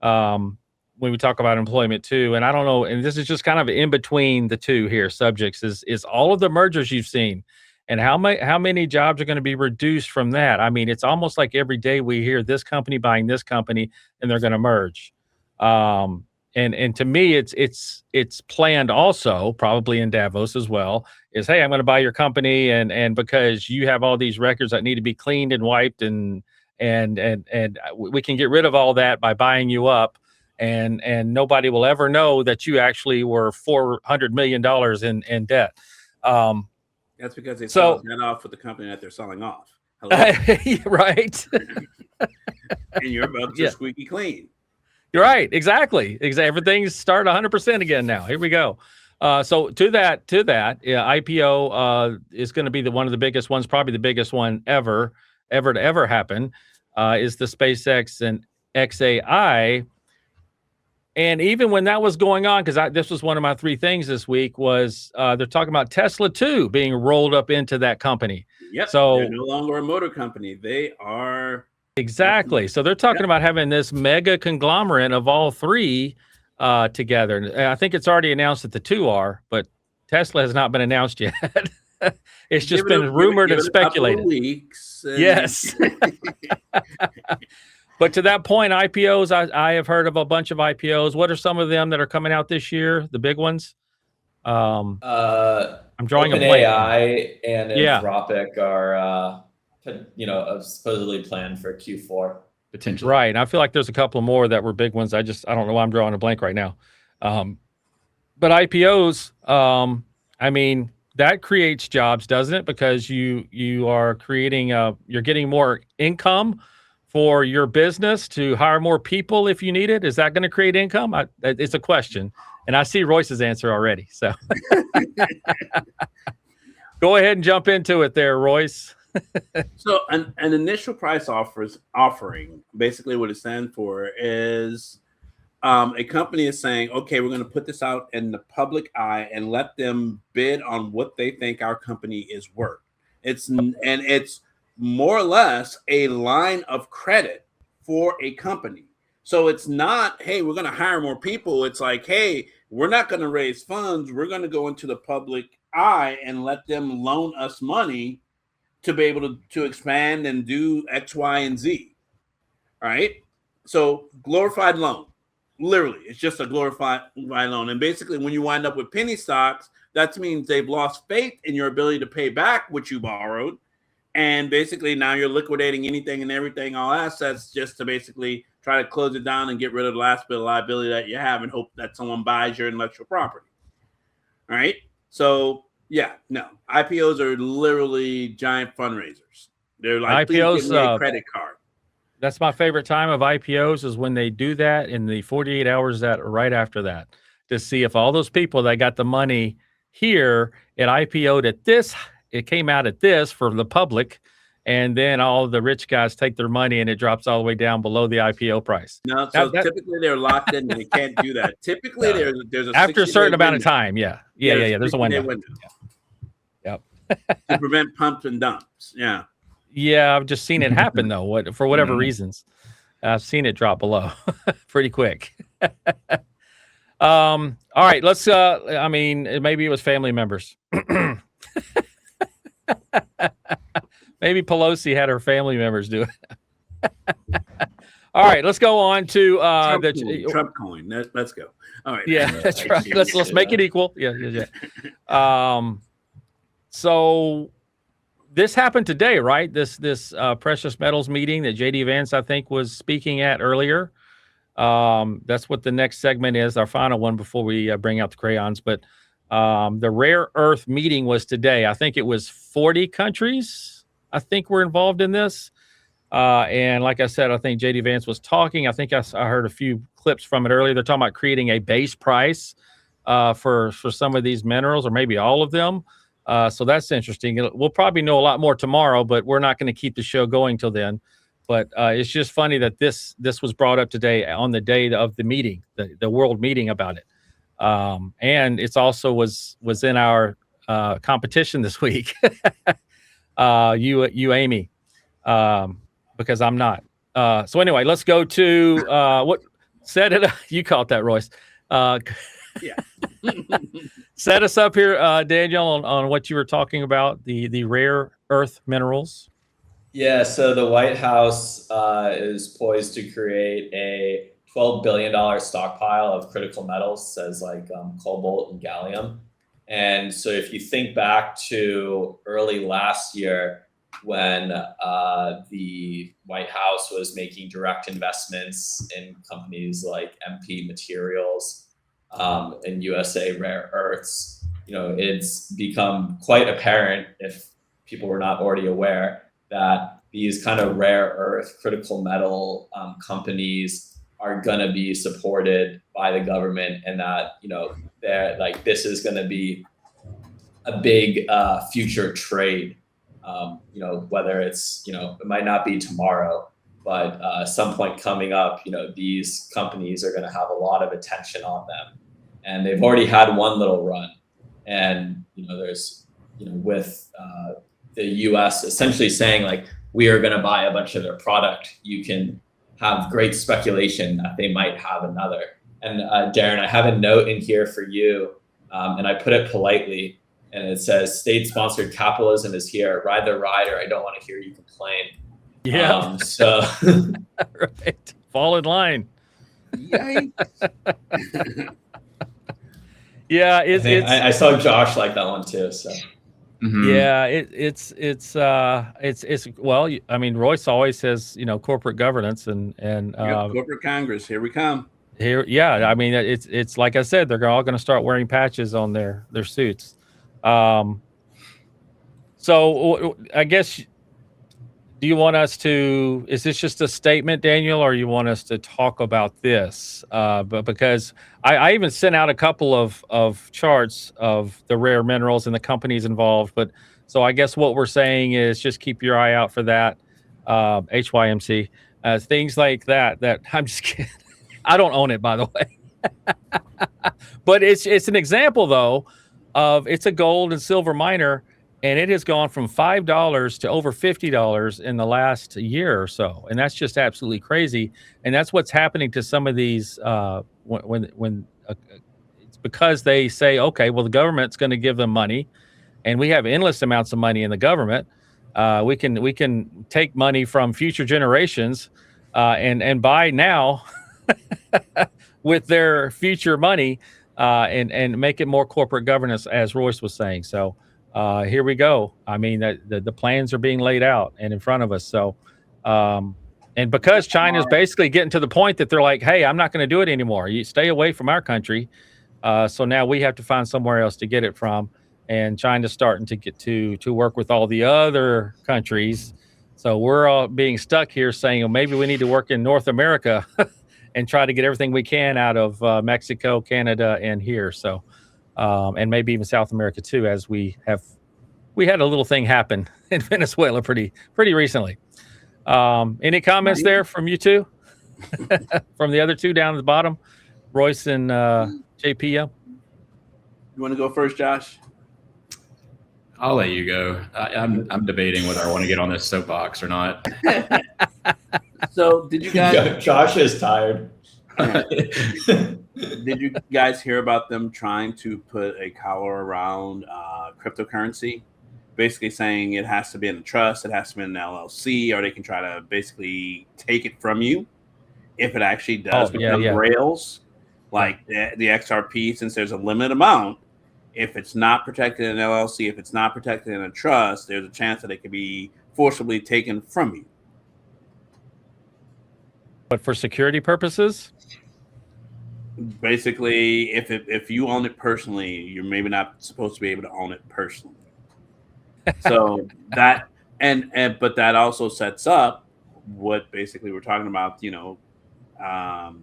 when we talk about employment too. And I don't know, and this is just kind of in between the two here subjects is all of the mergers you've seen and how many jobs are going to be reduced from that. I mean, it's almost like every day we hear this company buying this company and they're going to merge. And to me, it's planned also, probably in Davos as well, is, hey, I'm going to buy your company, and because you have all these records that need to be cleaned and wiped, and we can get rid of all that by buying you up, and nobody will ever know that you actually were $400 million in debt.
That's because they sell that off with the company that they're selling off.
Right.
And your books are squeaky clean.
You're right. Exactly. Everything's start 100% again now. Here we go. So to that, IPO is going to be one of the biggest ones, probably the biggest one ever to happen, is the SpaceX and XAI. And even when that was going on, because this was one of my 3 things this week, was they're talking about Tesla too being rolled up into that company.
Yep. So they're no longer a motor company. They are.
Exactly. So they're talking about having this mega conglomerate of all 3 together. And I think it's already announced that the 2 are, but Tesla has not been announced yet. It's just been rumored and speculated.
Weeks and...
Yes. But to that point, IPOs, I have heard of a bunch of IPOs. What are some of them that are coming out this year? The big ones? I'm drawing a blank.
OpenAI and
Yeah.
Anthropic are, supposedly planned for Q4.
Potentially.
Right. And I feel like there's a couple more that were big ones. I don't know why I'm drawing a blank right now. But IPOs, I mean, that creates jobs, doesn't it? Because you are creating you're getting more income for your business to hire more people if you need it. Is that going to create income? It's a question. And I see Royce's answer already. So go ahead and jump into it there, Royce.
So an initial price offering, basically what it stands for is a company is saying, okay, we're going to put this out in the public eye and let them bid on what they think our company is worth. It's more or less a line of credit for a company. So it's not, hey, we're going to hire more people. It's like, hey, we're not going to raise funds. We're going to go into the public eye and let them loan us money to be able to expand and do X, Y, and Z. All right. So glorified loan. Literally, it's just a glorified loan. And basically, when you wind up with penny stocks, that means they've lost faith in your ability to pay back what you borrowed. And basically, now you're liquidating anything and everything, all assets, just to basically try to close it down and get rid of the last bit of liability that you have and hope that someone buys your intellectual property. All right. So, yeah, no. IPOs are literally giant fundraisers. They're like,
IPOs,
please give me a credit card.
That's my favorite time of IPOs is when they do that in the 48 hours that are right after that, to see if all those people that got the money here, it IPO'd at this, it came out at this for the public, and then all the rich guys take their money and it drops all the way down below the IPO price.
No, so typically they're locked in and they can't do that. Typically there's a
after a certain amount of
window.
time. Yeah. There's a window. Yep.
To prevent pumps and dumps. Yeah.
Yeah, I've just seen it happen though. For whatever reasons, I've seen it drop below pretty quick. All right, let's. I mean, maybe it was family members. Maybe Pelosi had her family members do it. All right, let's go on to
Trump coin. Let's go. All right.
Yeah, that's right. Let's make it equal. Yeah. So. This happened today, right? This precious metals meeting that JD Vance, I think, was speaking at earlier. That's what the next segment is, our final one before we bring out the crayons. But the rare earth meeting was today. I think it was 40 countries, I think, were involved in this. And like I said, I think JD Vance was talking. I think I heard a few clips from it earlier. They're talking about creating a base price for some of these minerals, or maybe all of them. So that's interesting. We'll probably know a lot more tomorrow, but we're not going to keep the show going till then. But it's just funny that this was brought up today on the day of the meeting, the world meeting about it. And it's also was in our competition this week. You Amy, because I'm not. So anyway, let's go to what set it up. You caught that, Royce.
Yeah.
Set us up here, Daniel, on what you were talking about, the rare earth minerals.
Yeah, so the White House is poised to create a $12 billion stockpile of critical metals, says like cobalt and gallium. And so if you think back to early last year when the White House was making direct investments in companies like MP Materials, and USA Rare Earths, it's become quite apparent, if people were not already aware, that these kind of rare earth critical metal companies are going to be supported by the government, and that they're like, this is going to be a big future trade. Whether it's it might not be tomorrow, but some point coming up, these companies are going to have a lot of attention on them. And they've already had one little run. And, there's, with the US essentially saying like, we are going to buy a bunch of their product, you can have great speculation that they might have another. And Darin, I have a note in here for you, and I put it politely, and it says, state-sponsored capitalism is here. Ride the ride, or I don't want to hear you complain.
Yeah.
So
Right. Fall in line.
Yikes.
Yeah,
I saw Josh like that one too. So
Mhm.
yeah, it's well, I mean, Royce always says, corporate governance and
Yep, corporate Congress, here we come.
here, yeah, I mean, it's like I said, they're all going to start wearing patches on their suits. So I guess, do you want us to? Is this just a statement, Daniel, or you want us to talk about this? But because I even sent out a couple of charts of the rare minerals and the companies involved. But so I guess what we're saying is just keep your eye out for that. HYMC, things like that. That I'm just kidding. I don't own it, by the way. But it's an example though of it's a gold and silver miner, and it has gone from $5 to over $50 in the last year or so, and that's just absolutely crazy. And that's what's happening to some of these when it's because they say, okay, well, the government's going to give them money, and we have endless amounts of money in the government. We can take money from future generations and buy now with their future money and make it more corporate governance, as Royce was saying. So here we go. I mean, the plans are being laid out and in front of us. So, and because China's basically getting to the point that they're like, hey, I'm not going to do it anymore. You stay away from our country. So now we have to find somewhere else to get it from. And China's starting to get to work with all the other countries. So we're all being stuck here saying, well, maybe we need to work in North America and try to get everything we can out of Mexico, Canada, and here. So, and maybe even South America too, as we had a little thing happen in Venezuela pretty recently. Any comments there from you two? From the other two down at the bottom, Royce and JPM?
You want to go first, Josh?
I'll let you go. I'm debating whether I want to get on this soapbox or not.
So did you guys?
Josh is tired.
Did you guys hear about them trying to put a collar around cryptocurrency? Basically saying it has to be in a trust, it has to be in an LLC, or they can try to basically take it from you if it actually does become rails, like the XRP, since there's a limited amount. If it's not protected in an LLC, if it's not protected in a trust, there's a chance that it could be forcibly taken from you.
But for security purposes?
Basically, if you own it personally, you're maybe not supposed to be able to own it personally. So that but that also sets up what basically we're talking about, a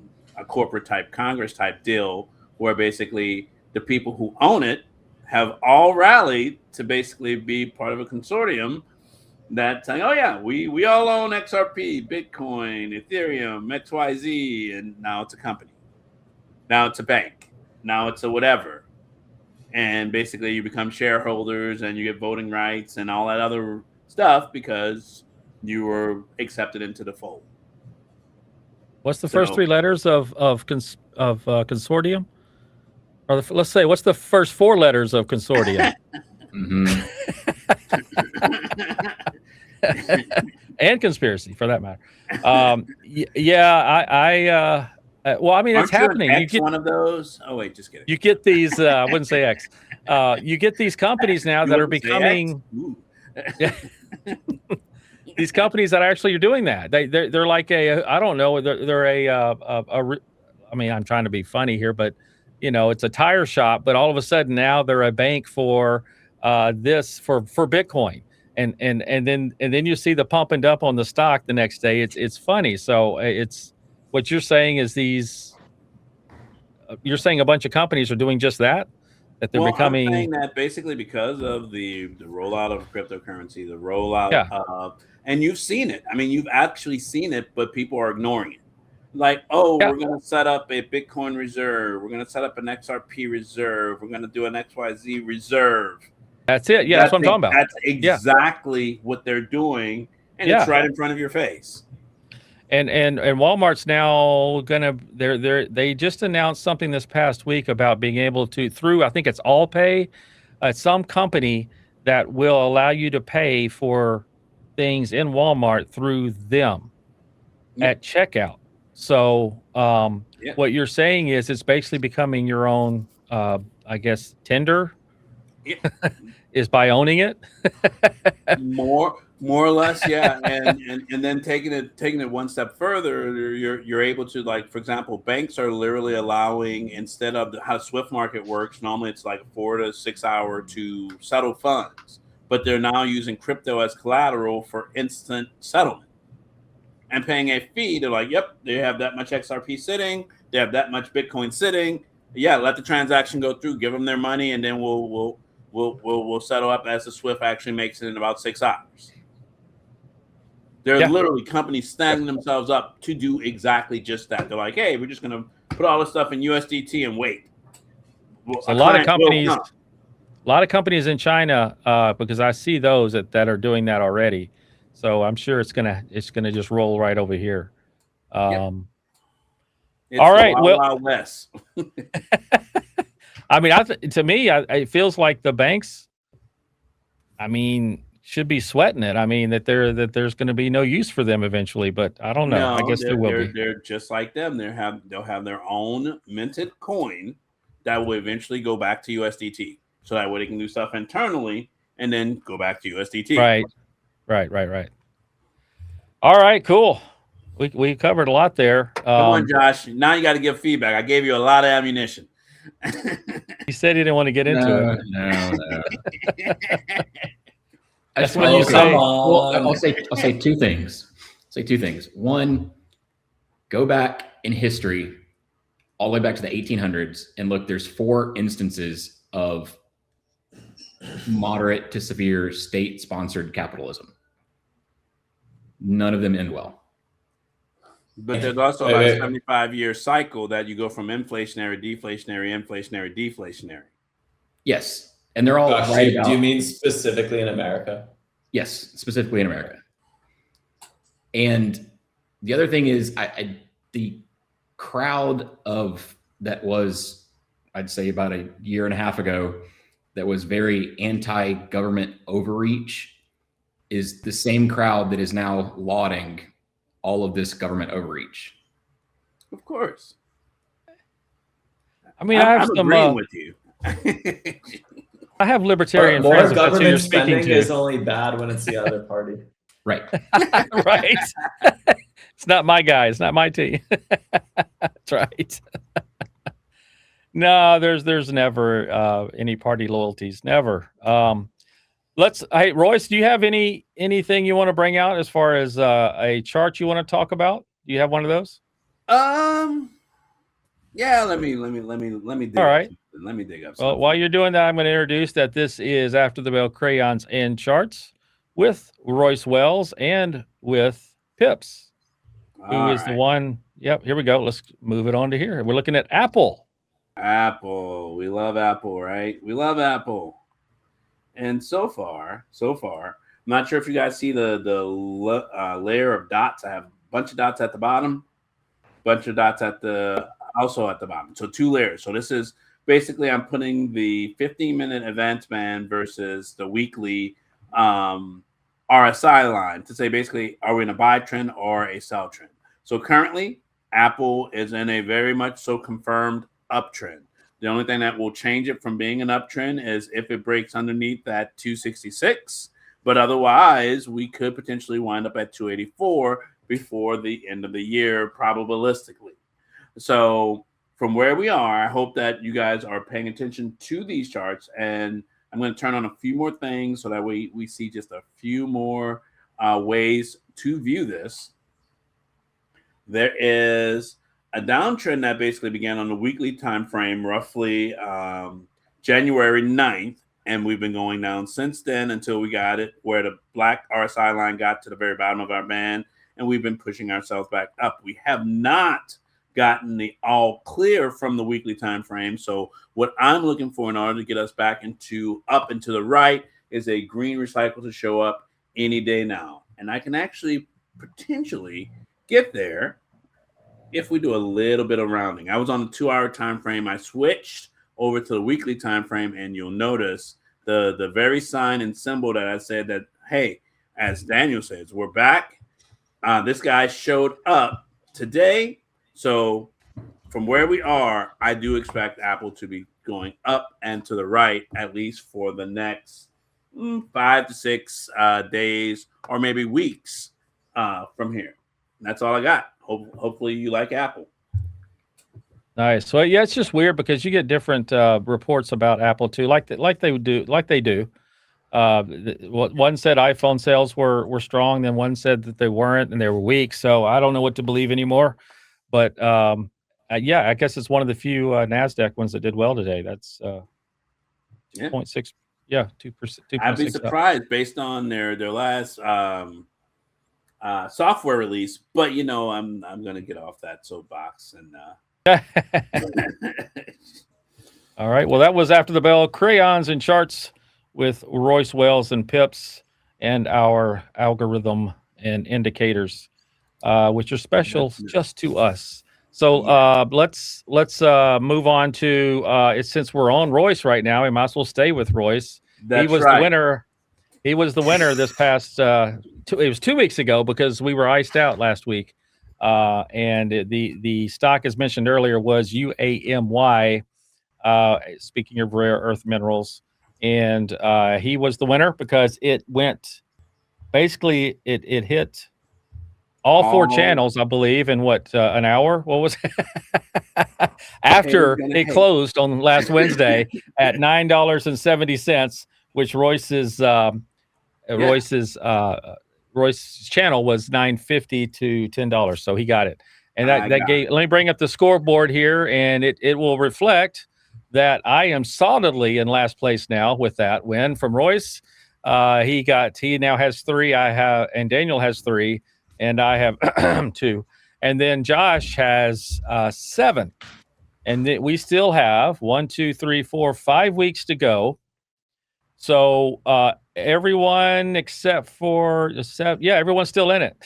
corporate type Congress type deal where basically the people who own it have all rallied to basically be part of a consortium that's saying, oh yeah, we all own XRP, Bitcoin, Ethereum, XYZ, and now it's a company. Now it's a bank. Now it's a whatever. And basically you become shareholders and you get voting rights and all that other stuff because you were accepted into the fold.
What's the first three letters of consortium? Or let's say, what's the first four letters of consortium? And conspiracy, for that matter. Well, I mean, it's happening.
You get one of those. Oh wait, just kidding.
You get these. I wouldn't say X. You get these companies now that are becoming. These companies that actually are doing that. They're like I don't know. They're I mean, I'm trying to be funny here, but it's a tire shop. But all of a sudden now they're a bank for this for Bitcoin, and then you see the pump and dump on the stock the next day. It's funny. So it's. What you're saying is you're saying a bunch of companies are doing just that they're becoming.
I'm saying that basically because of the rollout of cryptocurrency, the rollout of, and you've seen it. I mean, you've actually seen it, but people are ignoring it. Like, we're going to set up a Bitcoin reserve. We're going to set up an XRP reserve. We're going to do an XYZ reserve.
That's it. Yeah, that's what I'm talking about.
That's exactly what they're doing, and it's right in front of your face.
And Walmart's now they just announced something this past week about being able to, through, I think it's AllPay, some company that will allow you to pay for things in Walmart through them. at checkout. So
Yeah.
what you're saying is it's basically becoming your own, I guess, tender
Yeah.
is by owning it.
More or less, yeah. And then taking it one step further, you're able to, like, for example, banks are literally allowing, instead of how Swift market works, normally it's like 4 to 6 hour to settle funds, but they're now using crypto as collateral for instant settlement and paying a fee. They're like, yep, they have that much XRP sitting, they have that much Bitcoin sitting. Yeah, let the transaction go through, give them their money, and then we'll settle up as the Swift actually makes it in about 6 hours. There are literally companies standing themselves up to do exactly just that. They're like, hey, we're just going to put all this stuff in USDT and wait.
Well, a lot of companies in China, because I see those that are doing that already. So I'm sure it's gonna just roll right over here.
It's
all right,
Wild West.
I mean, to me, it feels like the banks, I mean, should be sweating it. I mean, that there's going to be no use for them eventually, but I don't know. I guess there will be.
They're just like them. They'll have their own minted coin that will eventually go back to USDT, so that way they can do stuff internally and then go back to USDT.
Right. All right, cool. We covered a lot there.
Come on, Josh. Now you got to give feedback. I gave you a lot of ammunition.
He said he didn't want to get into it.
No.
That's what you say.
Well, I'll say two things. One, go back in history, all the way back to the 1800s, and look. There's 4 instances of moderate to severe state-sponsored capitalism. None of them end well.
But there's also about a 75-year cycle that you go from inflationary, deflationary.
Yes. And they're all right about.
Do you mean specifically in America?
Yes, specifically in America. And the other thing is the crowd of that was, I'd say about a year and a half ago, that was very anti-government overreach is the same crowd that is now lauding all of this government overreach.
Of course.
I mean, I'm
agreeing with you.
I have libertarian
more
friends.
Government spending is only bad when it's the other party.
Right.
Right. It's not my guy. It's not my team. That's right. No, there's never any party loyalties. Never. Hey, Royce, do you have anything you want to bring out as far as a chart you want to talk about? Do you have one of those?
Yeah, let me dig.
All right.
Let me dig up
Well,
something.
while you're doing that, I'm going to introduce that this is After the Bell Crayons and Charts with Royce Wells and with Pips, who is the one. Yep, here we go. Let's move it on to here. We're looking at Apple.
Apple. We love Apple, right? We love Apple. And so far, I'm not sure if you guys see the layer of dots. I have a bunch of dots at the bottom, bunch of dots also at the bottom. So 2 layers. So this is basically I'm putting the 15-minute event span versus the weekly RSI line to say basically, are we in a buy trend or a sell trend? So currently, Apple is in a very much so confirmed uptrend. The only thing that will change it from being an uptrend is if it breaks underneath that 266. But otherwise, we could potentially wind up at 284 before the end of the year, probabilistically. So from where we are, I hope that you guys are paying attention to these charts. And I'm going to turn on a few more things so that we see just a few more ways to view this. There is a downtrend that basically began on the weekly time frame, roughly January 9th, and we've been going down since then until we got it where the black RSI line got to the very bottom of our band, and we've been pushing ourselves back up. We have not gotten the all clear from the weekly time frame. So what I'm looking for in order to get us back up and to the right is a green recycle to show up any day now. And I can actually potentially get there if we do a little bit of rounding. I was on the 2-hour time frame. I switched over to the weekly time frame, and you'll notice the very sign and symbol that I said that, hey, as Daniel says, we're back. This guy showed up today. So from where we are, I do expect Apple to be going up and to the right, at least for the next 5 to 6 days or maybe weeks from here. And that's all I got. Hopefully you like Apple.
Nice. Well, yeah, it's just weird because you get different reports about Apple too, like they do. One said iPhone sales were strong, then one said that they weren't and they were weak. So I don't know what to believe anymore. But yeah, I guess it's one of the few Nasdaq ones that did well today. That's 0.6. Yeah, 2%.
I'd be surprised based on their last software release. But I'm gonna get off that soapbox and.
All right. Well, that was After the Bell, crayons and charts with Royce Wells and Pips, and our algorithm and indicators, which are special just to us. So let's move on to since we're on Royce right now, we might as well stay with Royce.
That's
he was
right.
the winner. He was the winner this past. It was 2 weeks ago because we were iced out last week. And the stock, as mentioned earlier, was UAMY. Speaking of rare earth minerals, and he was the winner because it went basically it hit all 4 channels, I believe, in an hour. What was it? After it closed on last Wednesday at $9.70, which Royce's channel was $9.50 to $10, so he got it. And that gave. Let me bring up the scoreboard here, and it will reflect that I am solidly in last place now with that win from Royce. He now has 3. I have, and Daniel has 3, and I have 2, and then Josh has 7, and we still have 1, 2, 3, 4, 5 weeks to go. So everyone except for everyone's still in it.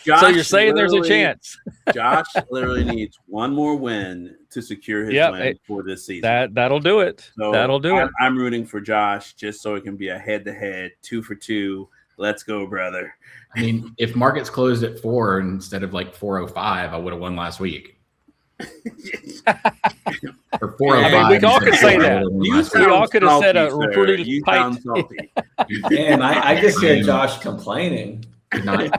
So you're saying there's a chance.
Josh literally needs one more win to secure his win for this season.
That'll do it.
So
that'll do it.
I'm rooting for Josh just so it can be a head-to-head 2 for 2. Let's go, brother.
I mean, if markets closed at 4 instead of like 4:05, I would have won last week. Or 4:05.
I mean, we all could say that. We all could have said a recruiting pipe.
Man, I just hear Josh complaining.
I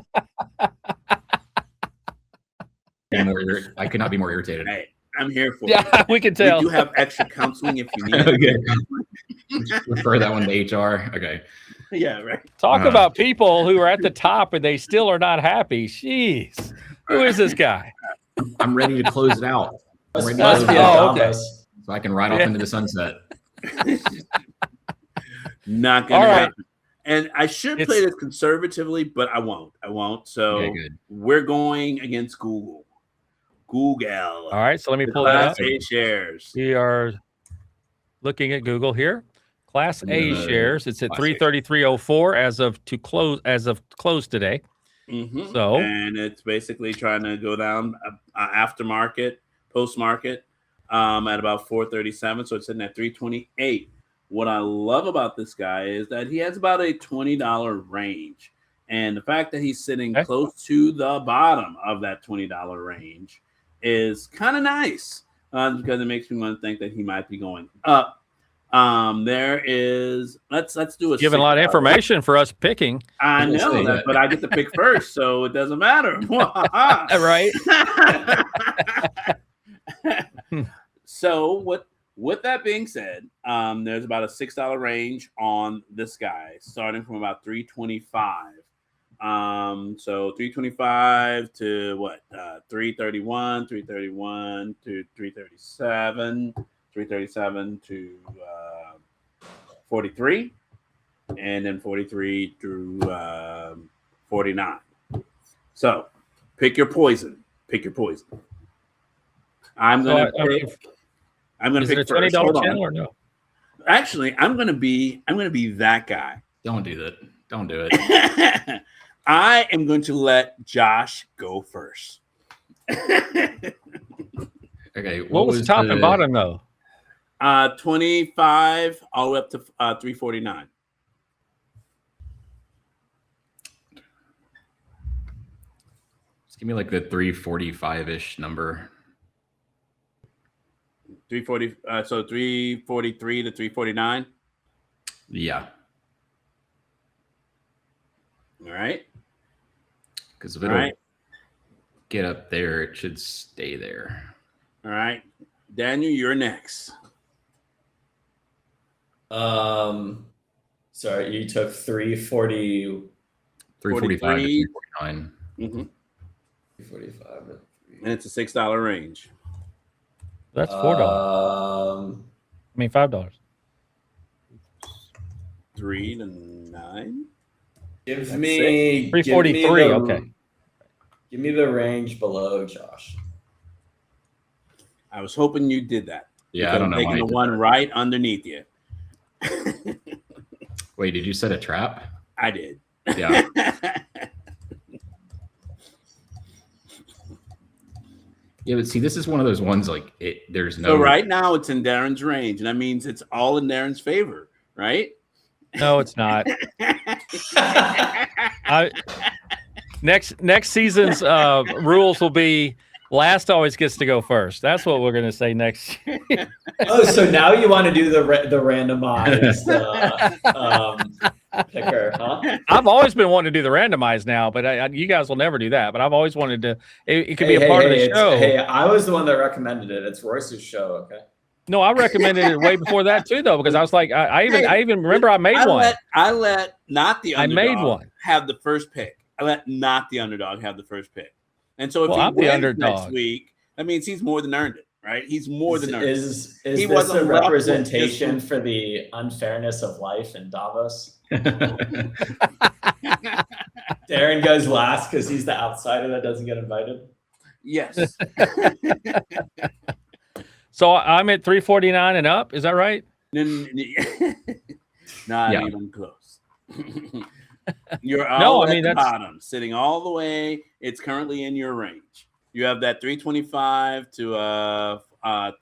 could not be more irritated.
Hey, I'm here for
it. We can tell.
We do have extra counseling if you need it.
Okay. Refer that one to HR. Okay.
Yeah, right.
Talk about people who are at the top and they still are not happy. Jeez. Who is this guy?
I'm ready to close it out.
Okay.
So I can ride off into the sunset.
Not going to happen. And I should play this conservatively, but I won't. So we're going against Google. All
right. So let me pull that up.
Class A shares.
We are looking at Google here. Class A shares. It's at 333.04 as of close today.
Mm-hmm.
So,
and it's basically trying to go down aftermarket, post-market at about 437. So it's sitting at 328. What I love about this guy is that he has about a $20 range. And the fact that he's sitting close to the bottom of that $20 range is kind of nice because it makes me want to think that he might be going up. There is let's do a
giving a lot of information for us picking.
I know that, but I get to pick first, so it doesn't matter.
Right.
So with that being said, there's about a $6 range on this guy, starting from about 325. So 325 to what? 331, 331 to 337. 337 to 43, and then 43 through 49. So pick your poison. I'm gonna pick
$20 channel or no?
Actually, I'm gonna be that guy.
Don't do that. Don't do it.
I am going to let Josh go first.
Okay.
What was the top and bottom though?
25 all the way up to 349.
Give me like the 345-ish number.
340. So 343 to 349.
Yeah.
All right.
Because if it'll get up there, it should stay there.
All right. Daniel, you're next.
Sorry, you took 340.
345 to 349.
Mm-hmm.
345.
And it's a $6 range.
That's $4. I mean, $5.
3 to 9.
Give me
343. Okay.
Give me the range below, Josh.
I was hoping you did that.
Yeah, I don't know.
Taking the one right underneath you.
Wait, did you set a trap?
I did.
Yeah. Yeah, but see, this is one of those ones like there's no.
So right now it's in Darin's range, and that means it's all in Darin's favor, right?
No, it's not. Next season's rules will be last always gets to go first. That's what we're going to say next.
Oh, so now you want to do the randomized picker, huh?
I've always been wanting to do the randomized now, but you guys will never do that. But I've always wanted to. It could be a part of the show.
Hey, I was the one that recommended it. It's Royce's show, okay?
No, I recommended it way before that too, though, because I was like, I even remember I made one.
I let not the underdog
I made one.
have the first pick. I let not the underdog have the first pick. And so if
I'm
he
the
wins
underdog
next week, that means he's more than earned it, right? He's more than earned it.
Is this a representation for the unfairness of life in Davos? Darin goes last because he's the outsider that doesn't get invited.
Yes.
So I'm at 349 and up. Is that right?
Not even close. You're
No,
all
I mean,
at the
that's
bottom, sitting all the way. It's currently in your range. You have that 325 to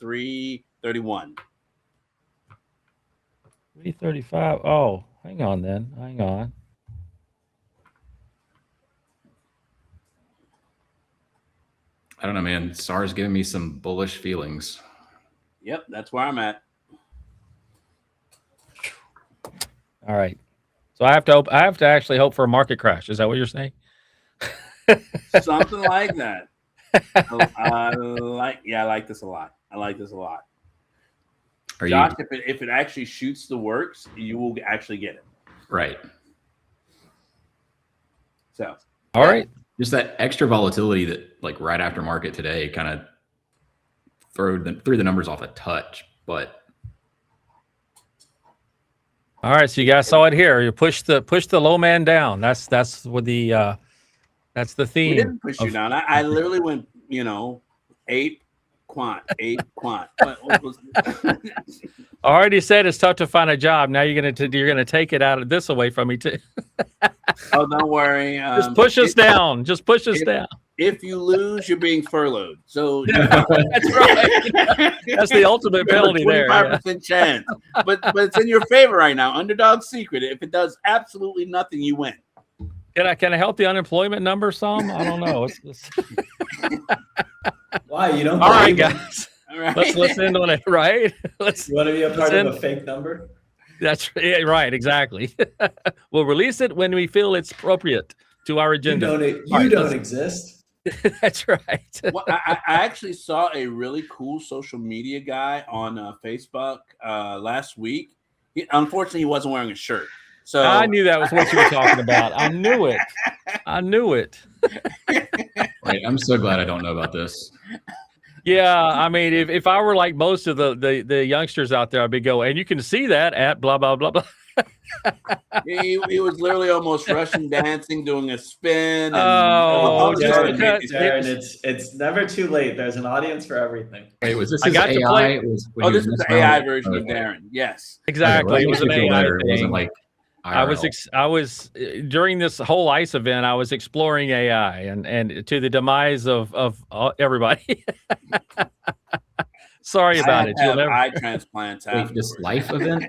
331.
335. Oh, hang on then. Hang on.
I don't know, man. SAR's giving me some bullish feelings.
Yep, that's where I'm at.
All right. So I have to actually hope for a market crash. Is that what you're saying?
Something like that. I like this a lot. I like this a lot. Josh, if it actually shoots the works, you will actually get it.
Right.
So,
all right.
Just that extra volatility that, like, right after market today, kind of threw the numbers off a touch, but.
All right, so you guys saw it here. You push the low man down. That's what the that's the theme.
We didn't push you down. I literally went, APE, Quant. I
already said it's tough to find a job. Now you're gonna take it out of this away from me too.
Oh, don't worry.
Just push us down. Just push us down.
If you lose, you're being furloughed. So
that's right. That's the ultimate penalty there.
25% chance. But it's in your favor right now. Underdog secret. If it does absolutely nothing, you win.
Can
I help the unemployment number some? I don't know.
Why you don't?
All right, guys.
All right.
Let's listen to it. Right.
You want to be a part of a fake number?
That's right. Exactly. We'll release it when we feel it's appropriate to our agenda.
You don't exist.
That's right.
Well, I actually saw a really cool social media guy on Facebook last week. Unfortunately, he wasn't wearing a shirt. So
I knew that was what you were talking about. I knew it.
Right, I'm so glad I don't know about this.
Yeah, I mean, if I were like most of the youngsters out there, I'd be going, and you can see that at blah blah blah blah.
He was literally almost Russian dancing, doing a spin.
Darin, it's never too late. There's an audience for everything.
Wait, was this
I got
AI?
to play.
This is the AI version of Darin. Yes,
exactly. It was an AI thing.
It wasn't like IRL.
I was during this whole ICE event, I was exploring AI and to the demise of everybody. Sorry about it.
You'll never eye transplants.
Wait, this life event?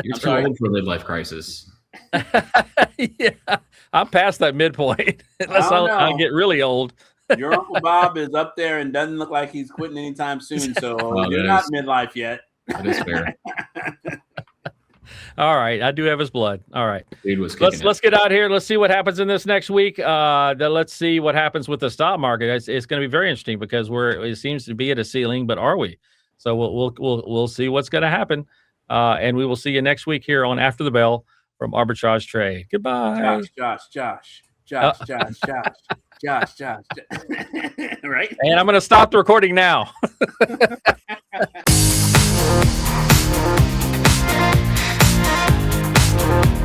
You're too old for a midlife crisis.
Yeah, I'm past that midpoint unless
Oh,
I
no.
get really old.
Your Uncle Bob is up there and doesn't look like he's quitting anytime soon. So
Oh,
you're
that
not
is-
midlife yet.
That is fair.
All right, I do have his blood. All right,
Dude was kicking
let's get out here. Let's see what happens in this next week. Let's see what happens with the stock market. It's going to be very interesting because it seems to be at a ceiling, but are we? So we'll see what's going to happen, and we will see you next week here on After the Bell from Arbitrage Trade. Goodbye.
Josh. Right?
And I'm going to stop the recording now.